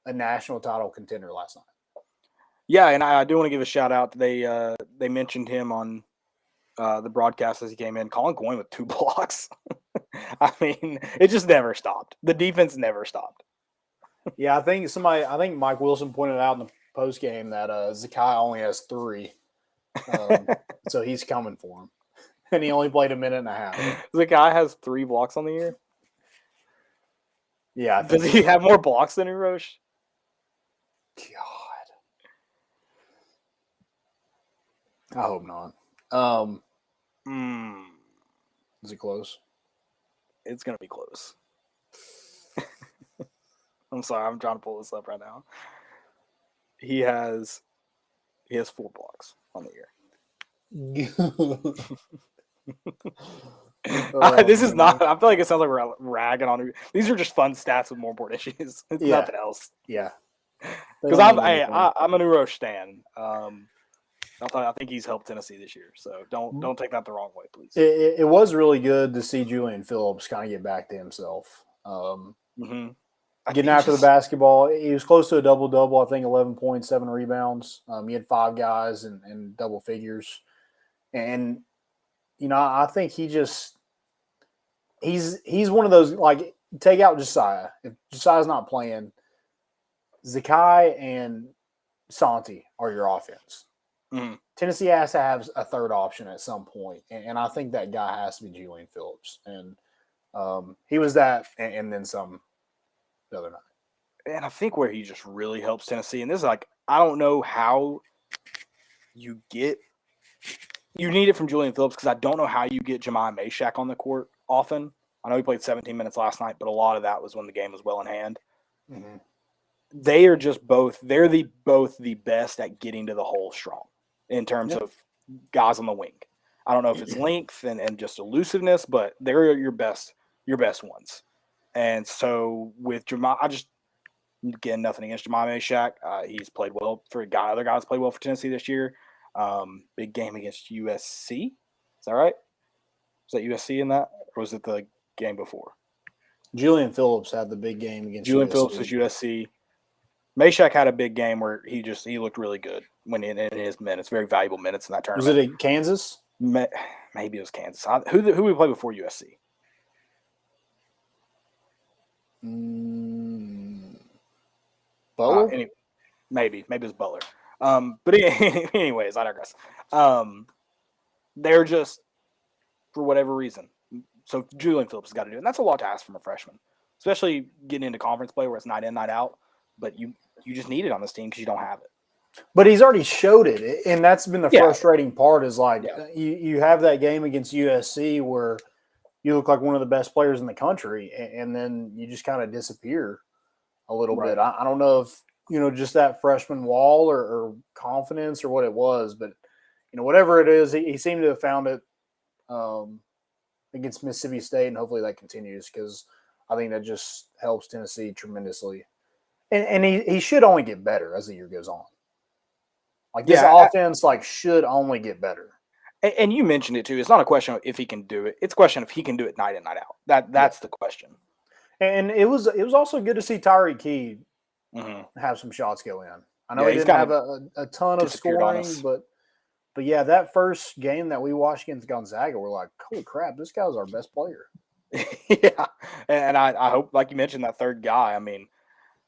a national title contender last night. Yeah, and I do want to give a shout out. They mentioned him on the broadcast as he came in. Colin Coyne with 2 blocks. I mean, it just never stopped. The defense never stopped. Yeah, I think Mike Wilson pointed out in the post game that Zakai only has 3. So he's coming for him. And he only played a minute and a half. Zakai has 3 blocks on the year? Yeah. Does he have more blocks than Urosh? God. I hope not. Is it close? It's going to be close. I'm sorry. I'm trying to pull this up right now. He has 4 blocks on the year. This is not. I feel like it sounds like we're ragging on. These are just fun stats with more board issues. It's nothing else. Yeah. Because I'm a Urosh stan. I think he's helped Tennessee this year. So don't take that the wrong way, please. It was really good to see Julian Phillips kind of get back to himself. Getting after the basketball. He was close to a double-double, I think 11 points, 7 rebounds. He had 5 guys in double figures. And, I think he's one of those, take out Josiah. If Josiah's not playing, Zakai and Santi are your offense. Tennessee has to have a third option at some point, and I think that guy has to be Julian Phillips. And he was that and then some the other night. and I think where he just really helps Tennessee, and this is like, I don't know how you need it from Julian Phillips, because I don't know how you get Jemiah Mashack on the court often. I know he played 17 minutes last night, but a lot of that was when the game was well in hand. Mm-hmm. They are just both the best at getting to the hole strong in terms of guys on the wing. I don't know if it's length and just elusiveness, but they're your best ones. And so with Jemiah, again, nothing against Jemiah Mashack. He's played well for other guys played well for Tennessee this year. Big game against USC. Is that right? Was that USC in that, or was it the game before? Julian Phillips had the big game against Julian USC. Phillips was USC. Mashack had a big game where he looked really good when in his minutes, very valuable minutes in that tournament. Was it at Kansas? Maybe it was Kansas. Who we play before USC? Butler? Maybe it was Butler. But anyways, I digress. They're just, for whatever reason. So Julian Phillips has got to do it. And that's a lot to ask from a freshman, especially getting into conference play where it's night in, night out. But you just need it on this team because you don't have it. But he's already showed it, and that's been the frustrating part is like you have that game against USC where you look like one of the best players in the country, and then you just kind of disappear a little bit. I don't know if, just that freshman wall or confidence or what it was, but, whatever it is, he seemed to have found it against Mississippi State, and hopefully that continues because I think that just helps Tennessee tremendously. And he should only get better as the year goes on. Like this offense, should only get better. And you mentioned it too. It's not a question of if he can do it. It's a question of he can do it night in, night out. That's the question. And it was also good to see Tyreek Key have some shots go in. I know he didn't have a ton of scoring, but yeah, that first game that we watched against Gonzaga, we're like, holy crap, this guy's our best player. Yeah, and I hope, like you mentioned, that third guy. I mean,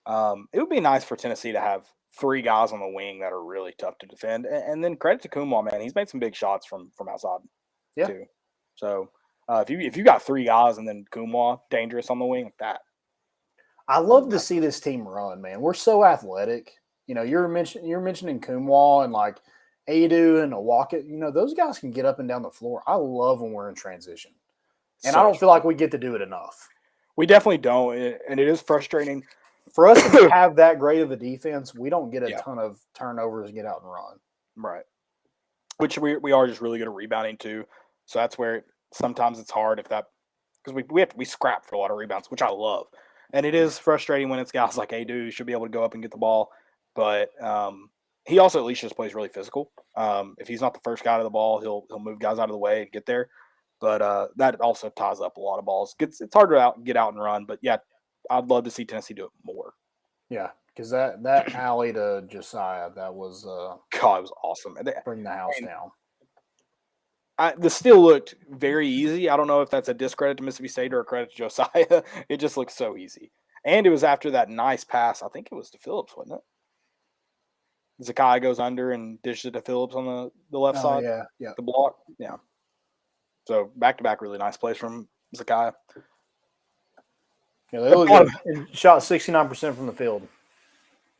it would be nice for Tennessee to have three guys on the wing that are really tough to defend. And then credit to Kumar, man. He's made some big shots from outside too. So if you got three guys and then Kumar dangerous on the wing like that. I love to see this team run, man. We're so athletic. You're mentioning Kumar and like Adu and Awaka. Those guys can get up and down the floor. I love when we're in transition. And I don't feel like we get to do it enough. We definitely don't. And it is frustrating. For us to have that great of a defense, we don't get a ton of turnovers and get out and run. Right. Which we are just really good at rebounding too. So that's where sometimes it's hard because we scrap for a lot of rebounds, which I love. And it is frustrating when it's guys like Adu who should be able to go up and get the ball. But he also at least just plays really physical. If he's not the first guy to the ball, he'll move guys out of the way and get there. But that also ties up a lot of balls. It's hard to get out and run. But yeah, I'd love to see Tennessee do it more. Yeah, because that alley to Josiah, that was it was awesome. Bring the house down. The steal looked very easy. I don't know if that's a discredit to Mississippi State or a credit to Josiah. It just looked so easy. And it was after that nice pass. I think it was to Phillips, wasn't it? Zakai goes under and dishes it to Phillips on the left side. Yeah. The block. Yeah. So back-to-back really nice plays from Zakai. Yeah, they look good. Shot 69% from the field.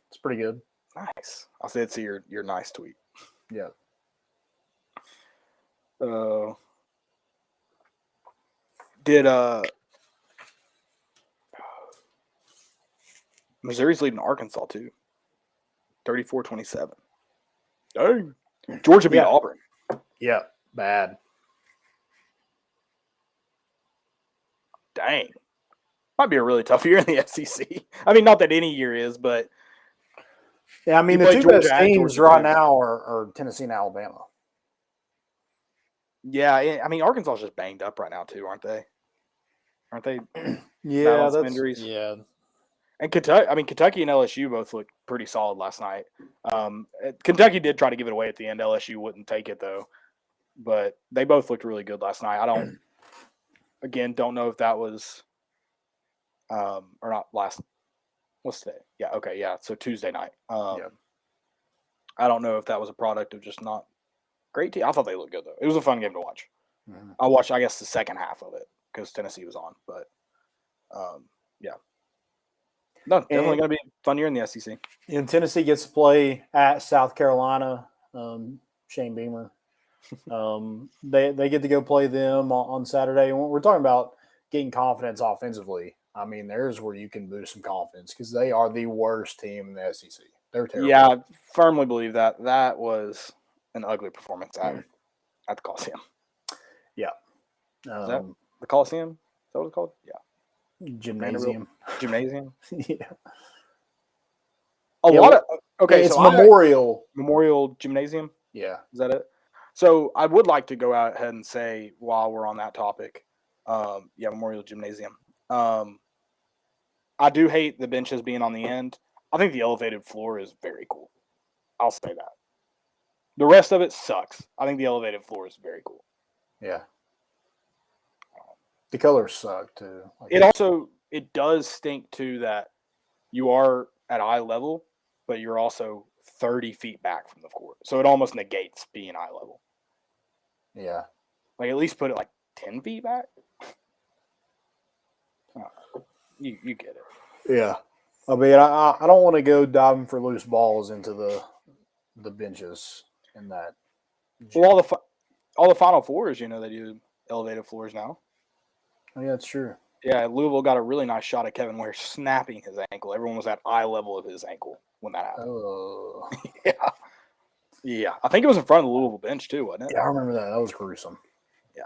It's pretty good. Nice. I said see your nice tweet. Yeah. Missouri's leading Arkansas too. 34-27. Dang. Georgia beat Auburn. Yeah, bad. Dang. Might be a really tough year in the SEC. I mean, not that any year is, but yeah, I mean the two best teams right now are Tennessee and Alabama. Yeah, I mean Arkansas is just banged up right now too, aren't they? Yeah, that's injuries. Yeah. And Kentucky and LSU both looked pretty solid last night. Kentucky did try to give it away at the end. LSU wouldn't take it though, but they both looked really good last night. I don't know if that was or not last. What's today? Yeah, okay, yeah. So Tuesday night. I don't know if that was a product of just not great team. I thought they looked good though. It was a fun game to watch. Mm-hmm. I watched, I guess, the second half of it because Tennessee was on, but yeah. No, definitely going to be a fun year in the SEC. And Tennessee gets to play at South Carolina. Shane Beamer. They get to go play them on Saturday. And we're talking about getting confidence offensively. I mean, there's where you can boost some confidence because they are the worst team in the SEC. They're terrible. Yeah, I firmly believe that. That was an ugly performance at the Coliseum. Yeah. Is that the Coliseum? Is that what it's called? Yeah. Gymnasium. Gymnasium? Yeah. A lot of okay. It's so Memorial Gymnasium. Yeah. Is that it? So I would like to go out ahead and say while we're on that topic, Memorial Gymnasium. I do hate the benches being on the end. I think the elevated floor is very cool. I'll say that. The rest of it sucks. I think the elevated floor is very cool. Yeah. The colors suck too. It does stink too that you are at eye level, but you're also 30 feet back from the court. So it almost negates being eye level. Yeah. Like at least put it like 10 feet back. You get it. Yeah. I mean, I don't want to go diving for loose balls into the benches in that. Well, all the Final Fours, they do elevated floors now. Oh, yeah, that's true. Yeah, Louisville got a really nice shot of Kevin Ware snapping his ankle. Everyone was at eye level of his ankle when that happened. Oh. Yeah. I think it was in front of the Louisville bench too, wasn't it? Yeah, I remember that. That was gruesome. Yeah.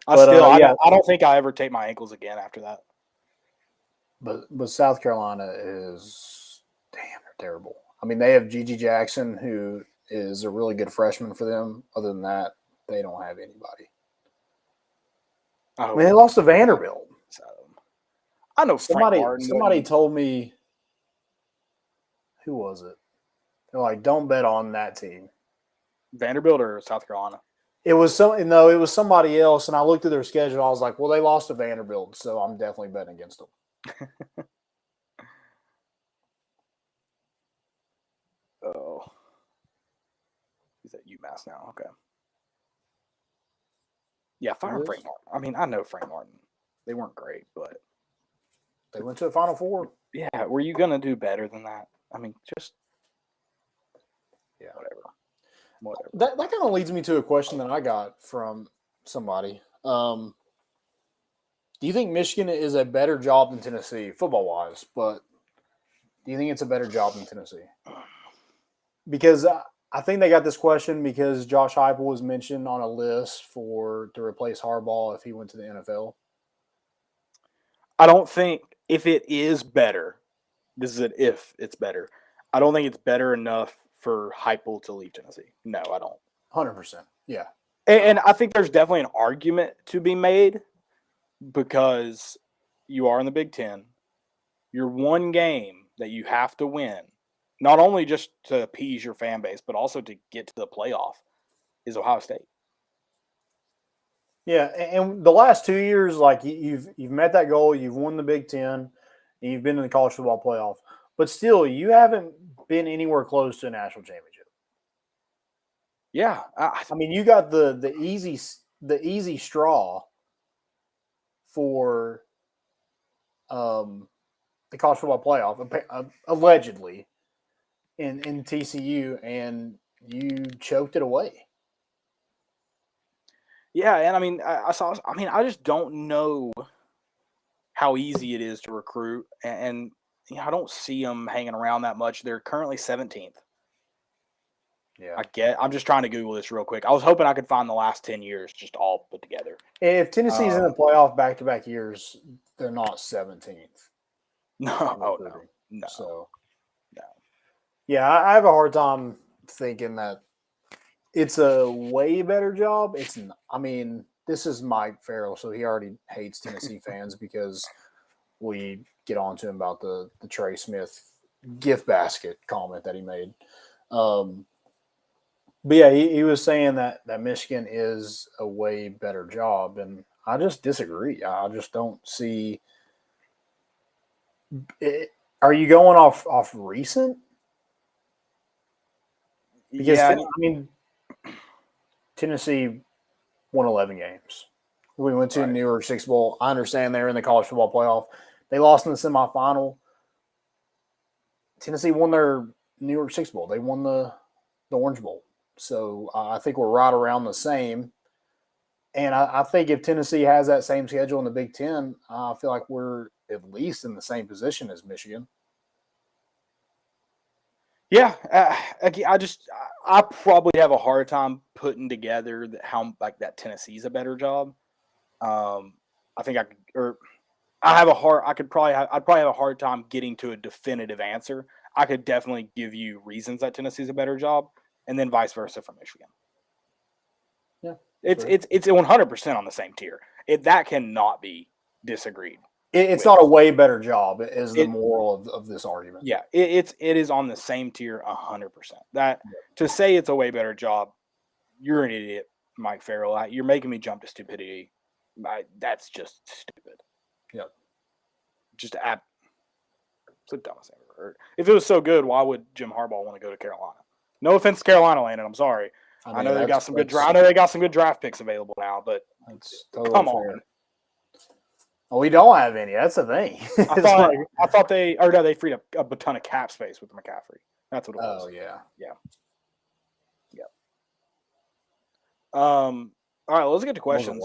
I don't think I ever tape my ankles again after that. But South Carolina is they're terrible. I mean, they have Gigi Jackson, who is a really good freshman for them. Other than that, they don't have anybody. I mean, they lost to Vanderbilt. I know somebody told me, who was it? They're like, don't bet on that team. Vanderbilt or South Carolina? It was somebody else, and I looked at their schedule. I was like, well, they lost to Vanderbilt, so I'm definitely betting against them. Oh, he's at UMass now. Okay. Yeah, fire Frank Martin. I mean, I know Frank Martin. They weren't great, but they went to the Final Four. Yeah, were you gonna do better than that? I mean, just whatever. That kind of leads me to a question that I got from somebody. Do you think Michigan is a better job than Tennessee, football-wise? But do you think it's a better job than Tennessee? Because I think they got this question because Josh Heupel was mentioned on a list to replace Harbaugh if he went to the NFL. I don't think if it is better, this is an if it's better. I don't think it's better enough for Heupel to leave Tennessee. No, I don't. 100%. Yeah. And I think there's definitely an argument to be made because you are in the Big Ten. You're one game that you have to win, not only just to appease your fan base, but also to get to the playoff, is Ohio State. Yeah, and the last 2 years, like you've met that goal, you've won the Big Ten, and you've been in the college football playoff, but still you haven't been anywhere close to a national championship. Yeah, I mean, you got the easy straw for the college football playoff, allegedly, in TCU, and you choked it away. Yeah, and I mean, I just don't know how easy it is to recruit, and I don't see them hanging around that much. They're currently 17th. Yeah, I'm just trying to Google this real quick. I was hoping I could find the last 10 years just all put together. If Tennessee's in the playoff back-to-back years, they're not 17th. No. So, no. Yeah, I have a hard time thinking that it's a way better job. It's not, I mean, this is Mike Farrell, so he already hates Tennessee fans because we get on to him about the Trey Smith gift basket comment that he made. But yeah, he was saying that Michigan is a way better job, and I just disagree. I just don't see it. Are you going off recent? Because yeah, I mean, Tennessee won 11 games. We went to the New York Six Bowl. I understand they're in the college football playoff. They lost in the semifinal. Tennessee won their New York Six Bowl. They won the Orange Bowl. So I think we're right around the same. And I think if Tennessee has that same schedule in the Big Ten, I feel like we're at least in the same position as Michigan. Yeah, I probably have a hard time putting together that Tennessee's a better job. I'd probably have a hard time getting to a definitive answer. I could definitely give you reasons that Tennessee's a better job, and then vice versa for Michigan. Yeah, it's 100% on the same tier. That cannot be disagreed. It's not a way better job is the moral of this argument. Yeah, it is on the same tier 100%. To say it's a way better job, you're an idiot, Mike Farrell. You're making me jump to stupidity. That's just stupid. Yep. It's the dumbest thing I've ever heard. If it was so good, why would Jim Harbaugh want to go to Carolina? No offense to Carolina, Landon. I'm sorry. I know they got some good draft picks available now, but totally come fair. on. Oh, we don't have any. That's the thing. I thought they freed up a ton of cap space with McCaffrey. That's what it was. Oh yeah. All right, let's get to questions.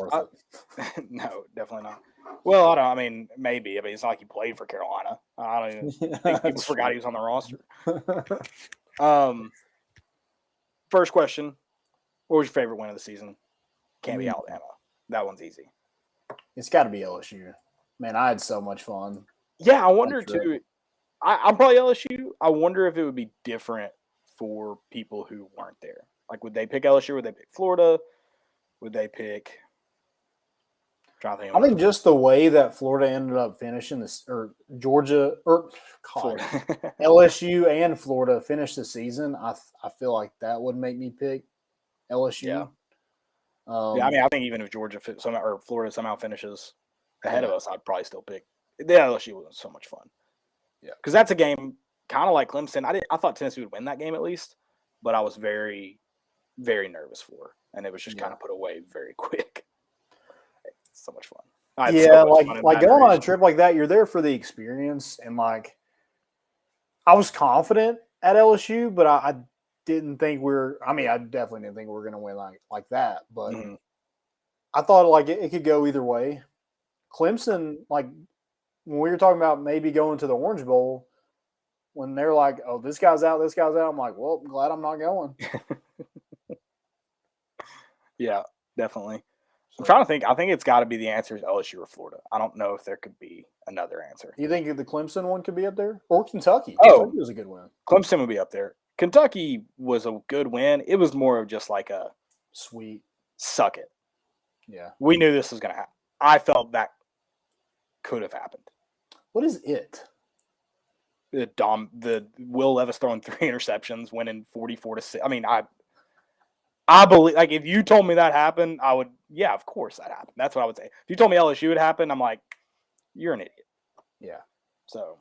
No, definitely not. Well, I mean, maybe. I mean, it's not like he played for Carolina. I don't even think people forgot he was on the roster. First question: what was your favorite win of the season? Can't be Alabama. That one's easy. It's got to be LSU. Man, I had so much fun. Yeah, I wonder too. I'm probably LSU. I wonder if it would be different for people who weren't there. Like, would they pick LSU? Would they pick Florida? Would they pick? I think just the way that Florida ended up finishing this, or Georgia, or LSU and Florida finished the season, I feel like that would make me pick LSU. Yeah. I mean, I think even if Georgia or Florida somehow finishes ahead of us, I'd probably still pick the LSU. Was so much fun. Yeah, because that's a game kind of like Clemson. I thought Tennessee would win that game at least, but I was very, very nervous for, and it was just kind of put away very quick. It's so much fun. Like going on a trip like that, you're there for the experience, and like I was confident at LSU, but I didn't think I definitely didn't think we were going to win like that, but I thought like it could go either way. Clemson, like when we were talking about maybe going to the Orange Bowl, when they're like, "Oh, this guy's out," I'm like, "Well, I'm glad I'm not going." Yeah, definitely. I'm trying to think. I think it's got to be the answer is LSU or Florida. I don't know if there could be another answer. You think the Clemson one could be up there, or Kentucky? Kentucky was a good win. Clemson would be up there. Kentucky was a good win. It was more of just like a sweet suck it. Yeah. We knew this was going to happen. I felt that could have happened. What is it? The Will Levis throwing 3 interceptions, winning 44-6. I mean, I believe, like, if you told me that happened, I would, yeah, of course that happened. That's what I would say. If you told me LSU would happen, I'm like, you're an idiot. Yeah. So,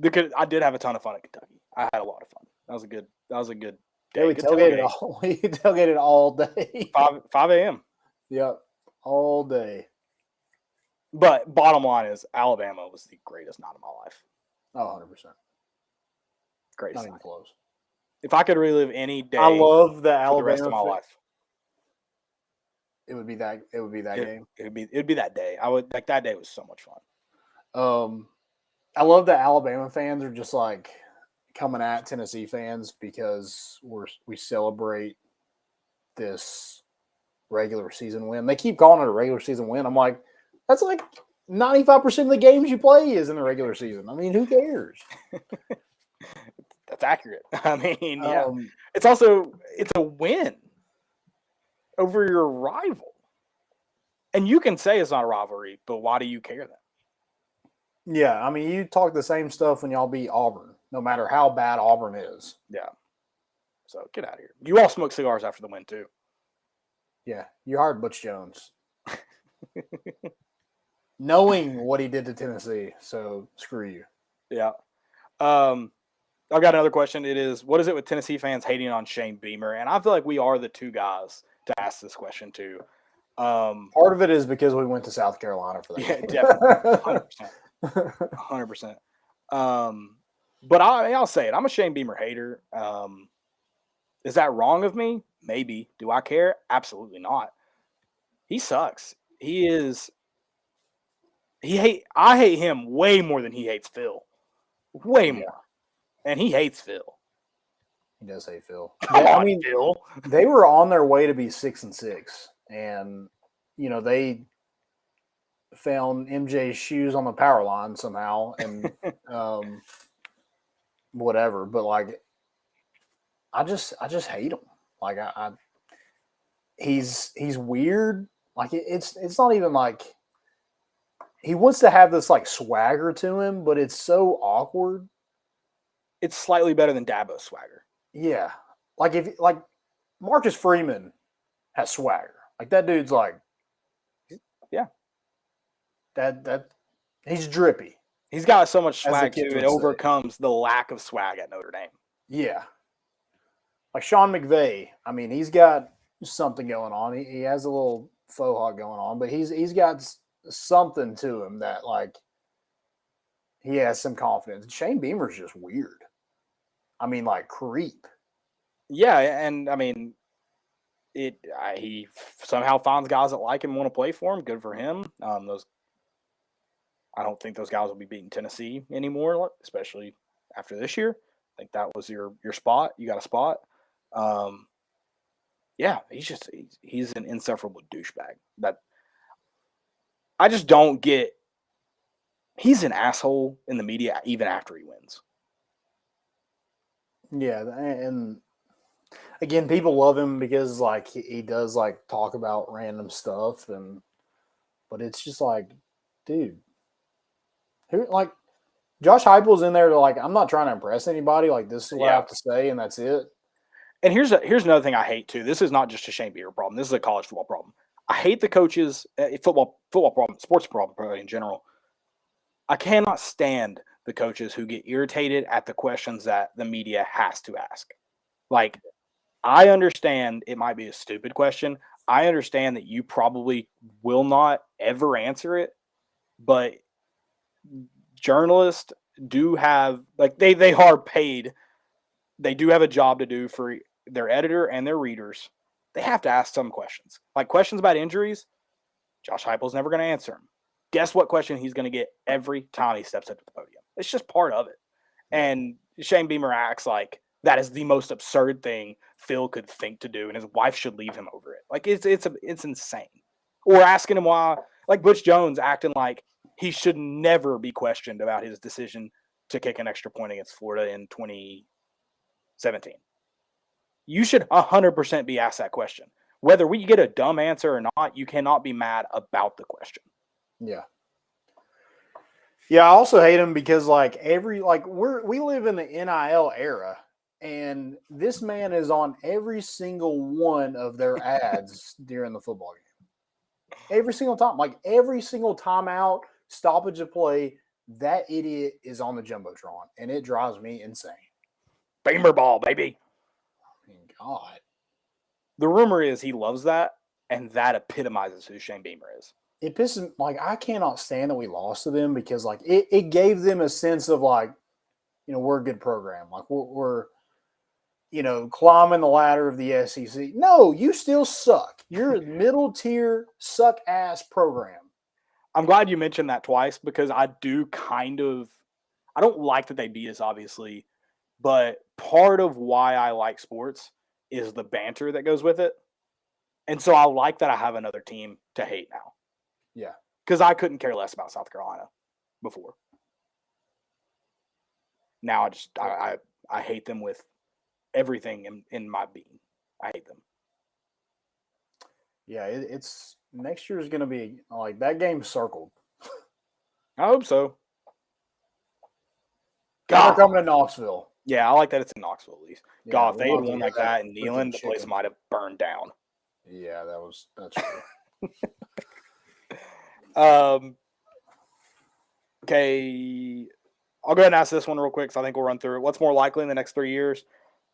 I did have a ton of fun at Kentucky. I had a lot of fun. That was a good day. Yeah, we tailgated all day. 5 a.m. Yep, all day. But bottom line is Alabama was the greatest night of my life. Oh, 100%. Greatest Not even close. If I could relive any day, I love the Alabama for the rest of my life. It would be that game. It'd be that day. I would like that day was so much fun. I love that Alabama fans are just like coming at Tennessee fans because we celebrate this regular season win. They keep calling it a regular season win. I'm like, that's like 95% of the games you play is in the regular season. I mean, who cares? That's accurate. I mean, yeah. It's a win over your rival. And you can say it's not a rivalry, but why do you care then? Yeah, I mean, you talk the same stuff when y'all beat Auburn, no matter how bad Auburn is. Yeah. So get out of here. You all smoke cigars after the win, too. Yeah, you hired Butch Jones. Knowing what he did to Tennessee, so screw you. Yeah. I've got another question. It is, what is it with Tennessee fans hating on Shane Beamer? And I feel like we are the two guys to ask this question to. Part of it is because we went to South Carolina for that. Yeah, definitely. 100%. 100%. But I'll say it. I'm a Shane Beamer hater. Is that wrong of me? Maybe. Do I care? Absolutely not. He sucks. I hate him way more than he hates Phil. Way more. And he hates Phil. He does hate Phil. Phil. They were on their way to be 6-6, and they found MJ's shoes on the power line somehow, and whatever. But like, I just hate him. Like he's weird. Like it's not even like he wants to have this like swagger to him, but it's so awkward. It's slightly better than Dabo's swagger. Yeah. Like if Marcus Freeman has swagger. Like that dude's like, yeah. That he's drippy. He's got so much swag too. It overcomes the lack of swag at Notre Dame. Yeah. Like Sean McVay, I mean, he's got something going on. He has a little faux hawk going on, but he's got something to him that like he has some confidence. Shane Beamer's just weird. I mean, like creep. Yeah, and I mean, he somehow finds guys that like him and want to play for him. Good for him. I don't think those guys will be beating Tennessee anymore, especially after this year. I think that was your spot. You got a spot. Yeah, he's an insufferable douchebag. That I just don't get. He's an asshole in the media even after he wins. Yeah, and again, people love him because like he does like talk about random stuff, but it's just like, dude, like Josh Heupel's in there to like, I'm not trying to impress anybody. Like this is what I have to say, and that's it. And here's another thing I hate too. This is not just a Shane Beamer problem. This is a college football problem. I hate the coaches, football problem, sports problem probably in general. I cannot stand the coaches who get irritated at the questions that the media has to ask. Like, I understand it might be a stupid question. I understand that you probably will not ever answer it, but journalists do have, like, they are paid. They do have a job to do for their editor and their readers. They have to ask some questions. Like questions about injuries, Josh Heupel's never going to answer them. Guess what question he's going to get every time he steps up to the podium? It's just part of it. And Shane Beamer acts like that is the most absurd thing Phil could think to do, and his wife should leave him over it. Like it's insane. Or asking him why, like Butch Jones acting like he should never be questioned about his decision to kick an extra point against Florida in 2017. You should 100% be asked that question. Whether we get a dumb answer or not, you cannot be mad about the question. Yeah. Yeah, I also hate him because like we live in the NIL era, and this man is on every single one of their ads during the football game. Every single time. Like every single timeout, stoppage of play, that idiot is on the Jumbotron, and it drives me insane. Beamer ball, baby. I mean, God. The rumor is he loves that, and that epitomizes who Shane Beamer is. It pisses like I cannot stand that we lost to them because like it gave them a sense of like, we're a good program. Like we're climbing the ladder of the SEC. No, you still suck. You're a middle tier suck ass program. I'm glad you mentioned that twice because I don't like that they beat us, obviously, but part of why I like sports is the banter that goes with it. And so I like that I have another team to hate now. Yeah. Because I couldn't care less about South Carolina before. Now I hate them with everything in my being. I hate them. Yeah, it's next year is going to be like that game's circled. I hope so. God, coming to Knoxville. Yeah, I like that it's in Knoxville at least. Yeah, God, if they had won like that in Neyland, the place chicken. might have burned down. Yeah, that's true. Okay. I'll go ahead and ask this one real quick because I think we'll run through it. What's more likely in the next 3 years?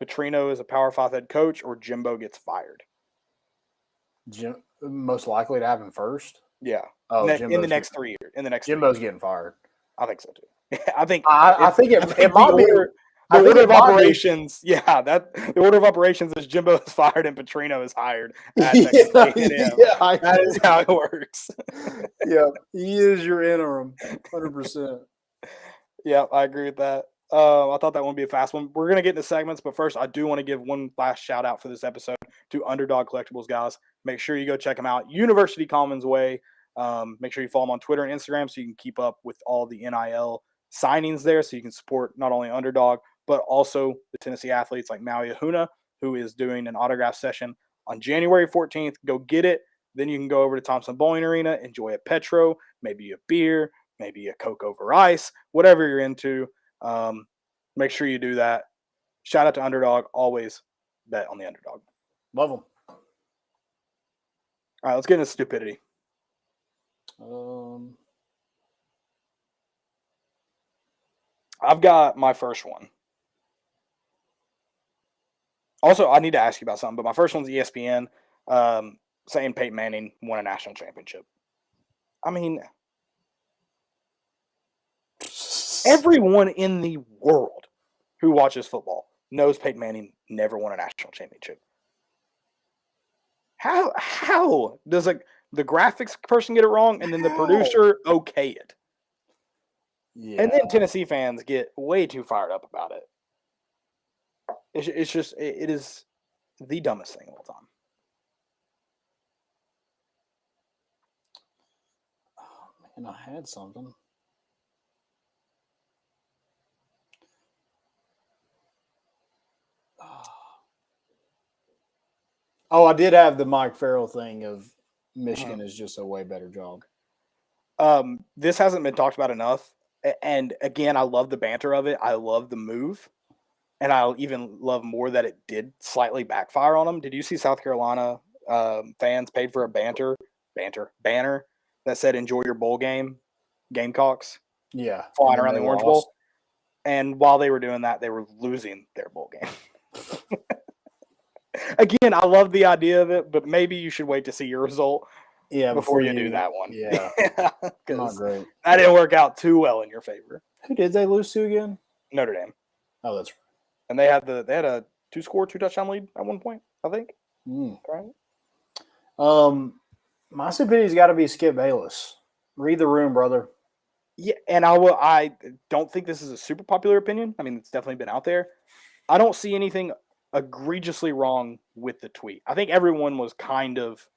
Petrino is a Power 5 head coach or Jimbo gets fired? Most likely to happen first? Yeah. Oh, in the next 3 years. In the next Jimbo's getting fired. I think so too. I think it might be. The order of operations, the order of operations is Jimbo is fired and Petrino is hired at Texas A&M. That is how it works. Yeah, he is your interim, 100%. Yeah, I agree with that. I thought that one would be a fast one. We're going to get into segments, but first I do want to give one last shout out for this episode to Underdog Collectibles, guys. Make sure you go check them out. University Commons Way. Make sure you follow them on Twitter and Instagram so you can keep up with all the NIL signings there so you can support not only Underdog, but also the Tennessee athletes like Maui Ahuna, who is doing an autograph session on January 14th. Go get it. Then you can go over to Thompson Bowling Arena, enjoy a Petro, maybe a beer, maybe a Coke over ice, whatever you're into. Make sure you do that. Shout out to Underdog. Always bet on the Underdog. Love them. All right, let's get into stupidity. I've got my first one. Also, I need to ask you about something, but my first one's ESPN saying Peyton Manning won a national championship. I mean, everyone in the world who watches football knows Peyton Manning never won a national championship. How does the graphics person get it wrong and then the producer okay it? Yeah. And then Tennessee fans get way too fired up about it. It's just, it is the dumbest thing of all time. Oh, man, I had something. Oh, I did have the Mike Farrell thing of Michigan is just a way better job. This hasn't been talked about enough. And again, I love the banter of it. I love the move. And I'll even love more that it did slightly backfire on them. Did you see South Carolina fans paid for a banner that said "Enjoy your bowl game, Gamecocks"? Yeah, flying around the Orange Bowl. And while they were doing that, they were losing their bowl game. Again, I love the idea of it, but maybe you should wait to see your result before you do that one. Yeah, not great. That didn't work out too well in your favor. Who did they lose to again? Notre Dame. Oh, that's right. And they had a 2-touchdown lead at one point, I think. Right. My stupidity's got to be Skip Bayless. Read the room, brother. Yeah, and I don't think this is a super popular opinion. I mean, it's definitely been out there. I don't see anything egregiously wrong with the tweet. I think everyone was kind of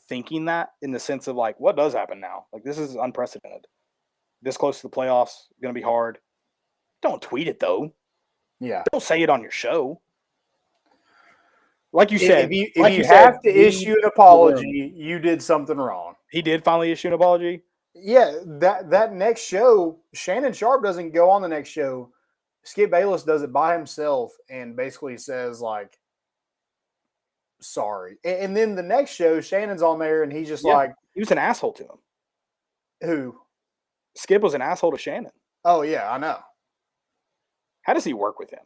thinking that in the sense of like, what does happen now? Like, this is unprecedented. This close to the playoffs, going to be hard. Don't tweet it, though. Yeah. Don't say it on your show. Like you said. If you have to issue an apology, you did something wrong. He did finally issue an apology? Yeah, that next show, Shannon Sharp doesn't go on the next show. Skip Bayless does it by himself and basically says, like, sorry. And then the next show, Shannon's on there and he's just like. He was an asshole to him. Who? Skip was an asshole to Shannon. Oh, yeah, I know. How does he work with him?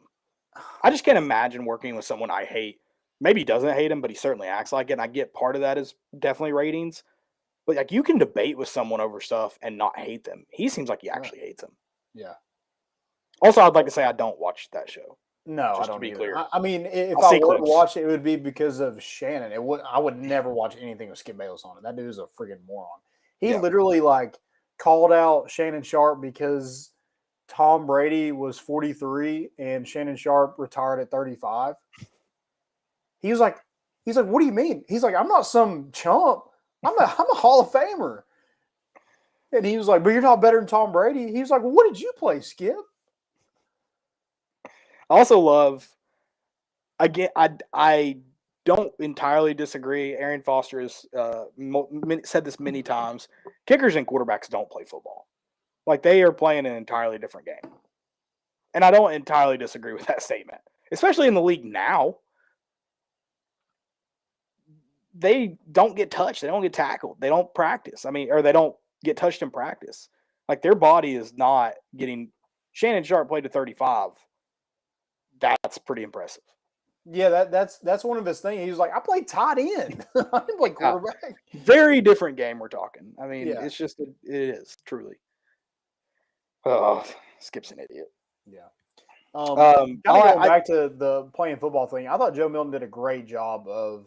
I just can't imagine working with someone I hate. Maybe he doesn't hate him, but he certainly acts like it. And I get part of that is definitely ratings. But like, you can debate with someone over stuff and not hate them. He seems like he actually hates them. Yeah. Also, I'd like to say I don't watch that show. No, just I don't. To be either. clear, I mean, if I were to watch it, it would be because of Shannon. I would never watch anything with Skip Bayless on it. That dude is a friggin' moron. He literally like called out Shannon Sharp because Tom Brady was 43 and Shannon Sharp retired at 35. He's like, what do you mean? He's like, I'm not some chump. I'm a Hall of Famer. And he was like, but you're not better than Tom Brady. He was like, well, what did you play, Skip? I also love, again, I don't entirely disagree. Arian Foster has said this many times. Kickers and quarterbacks don't play football. Like, they are playing an entirely different game. And I don't entirely disagree with that statement, especially in the league now. They don't get touched. They don't get tackled. They don't practice. I mean, or they don't get touched in practice. Like, their body is not getting – Shannon Sharp played to 35. That's pretty impressive. Yeah, that's one of his things. He was like, I played tight end. I didn't play quarterback. Very different game we're talking. I mean, It's just – it is, truly. Oh, Skip's an idiot. Yeah. Kind of going I back to the playing football thing, I thought Joe Milton did a great job of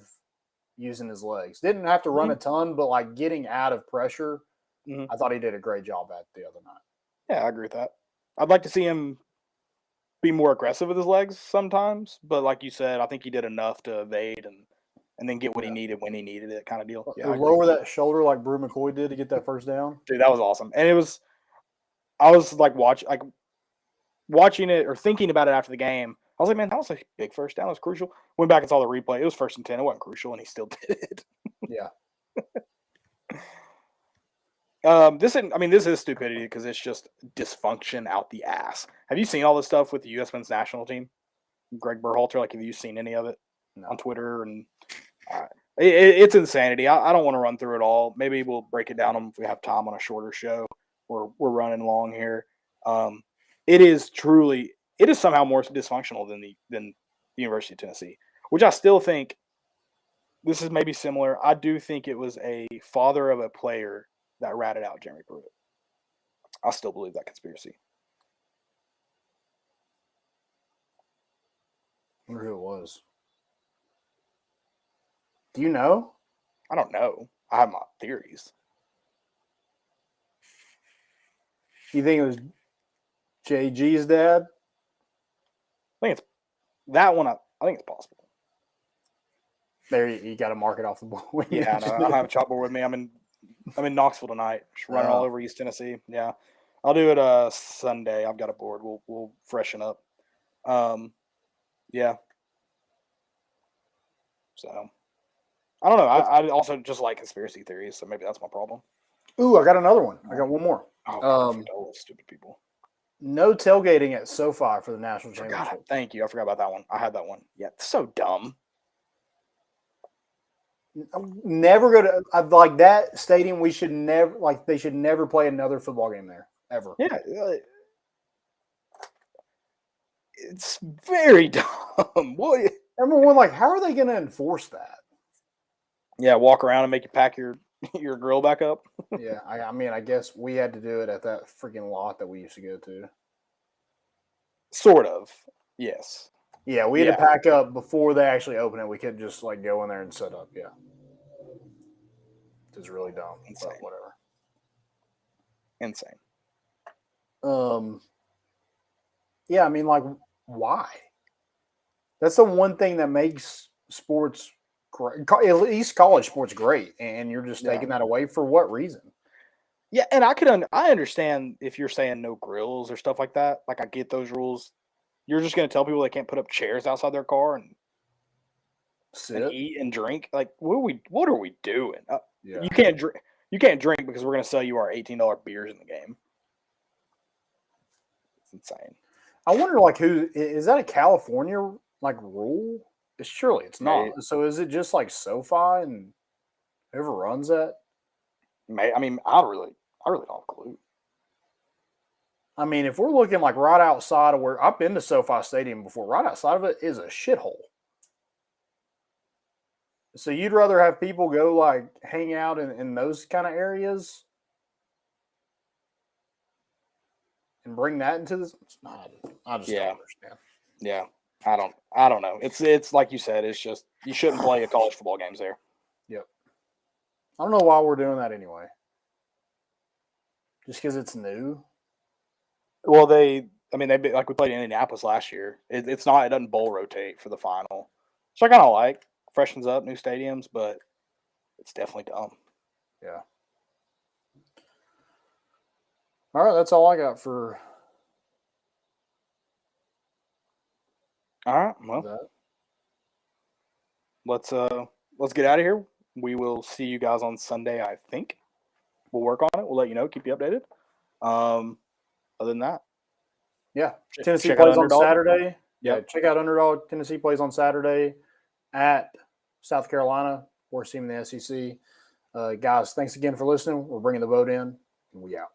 using his legs. Didn't have to run a ton, but like getting out of pressure, I thought he did a great job at the other night. Yeah, I agree with that. I'd like to see him be more aggressive with his legs sometimes, but like you said, I think he did enough to evade and then get what he needed when he needed it, kind of deal. Yeah, lower that shoulder like Brew McCoy did to get that first down. Dude, that was awesome. And I was like watching it or thinking about it after the game. I was like, man, that was a big first down. It was crucial. Went back and saw the replay. It was 1st and 10. It wasn't crucial, and he still did it. Yeah. This is stupidity because it's just dysfunction out the ass. Have you seen all this stuff with the U.S. men's national team? Greg Berhalter, like, have you seen any of it on Twitter? And it's insanity. I don't want to run through it all. Maybe we'll break it down if we have time on a shorter show. We're running long here. It is somehow more dysfunctional than the University of Tennessee, which I still think this is maybe similar. I do think it was a father of a player that ratted out Jeremy Pruitt. I still believe that conspiracy. I wonder who it was. Do you know? I don't know. I have my theories. You think it was JG's dad? I think it's that one. I think it's possible. There, you got to mark it off the board. Yeah, no, I don't have a chalkboard with me. I'm in Knoxville tonight, just running all over East Tennessee. Yeah, I'll do it Sunday. I've got a board. We'll freshen up. Yeah. So I don't know. I also just like conspiracy theories, so maybe that's my problem. Ooh, I got another one. I got one more. Oh, stupid people. No tailgating at SoFi for the national championship. Thank you. I forgot about that one. I had that one. Yeah, it's so dumb. Never go to like that stadium. We should never they should never play another football game there ever. Yeah, it's very dumb. What? Everyone how are they going to enforce that? Yeah, walk around and make you pack your grill back up. Yeah, I guess we had to do it at that freaking lot that we used to go to. Sort of, yes. Yeah, we had to pack up before they actually open it. We could just go in there and set up. Yeah, it's really dumb. Insane. But whatever. Insane. Yeah, why? That's the one thing that makes sports great, at least college sports great, and you're just taking that away for what reason? Yeah, and I understand if you're saying no grills or stuff like that. Like, I get those rules. You're just going to tell people they can't put up chairs outside their car and eat and drink. Like, what are we doing? You can't drink. You can't drink because we're going to sell you our $18 beers in the game. It's insane. I wonder, who is that? A California rule? Surely it's not. Right. So is it just SoFi and whoever runs that? I really don't have a clue. If we're looking right outside of where I've been to SoFi Stadium before, right outside of it is a shithole. So you'd rather have people go hang out in those kind of areas and bring that into this? I just don't understand. Yeah. I don't know. It's like you said, it's just you shouldn't play college football games there. Yep. I don't know why we're doing that anyway. Just because it's new. Well, we played in Indianapolis last year. It doesn't bowl rotate for the final. So I kind of freshens up new stadiums, but it's definitely dumb. Yeah. All right, that's all I got for. All right, well, let's get out of here. We will see you guys on Sunday, I think. We'll work on it. We'll let you know, keep you updated. Other than that, Tennessee plays on Saturday. Yeah, check out Underdog. Tennessee plays on Saturday at South Carolina, worst team in the SEC. Guys, thanks again for listening. We're bringing the vote in, and we out.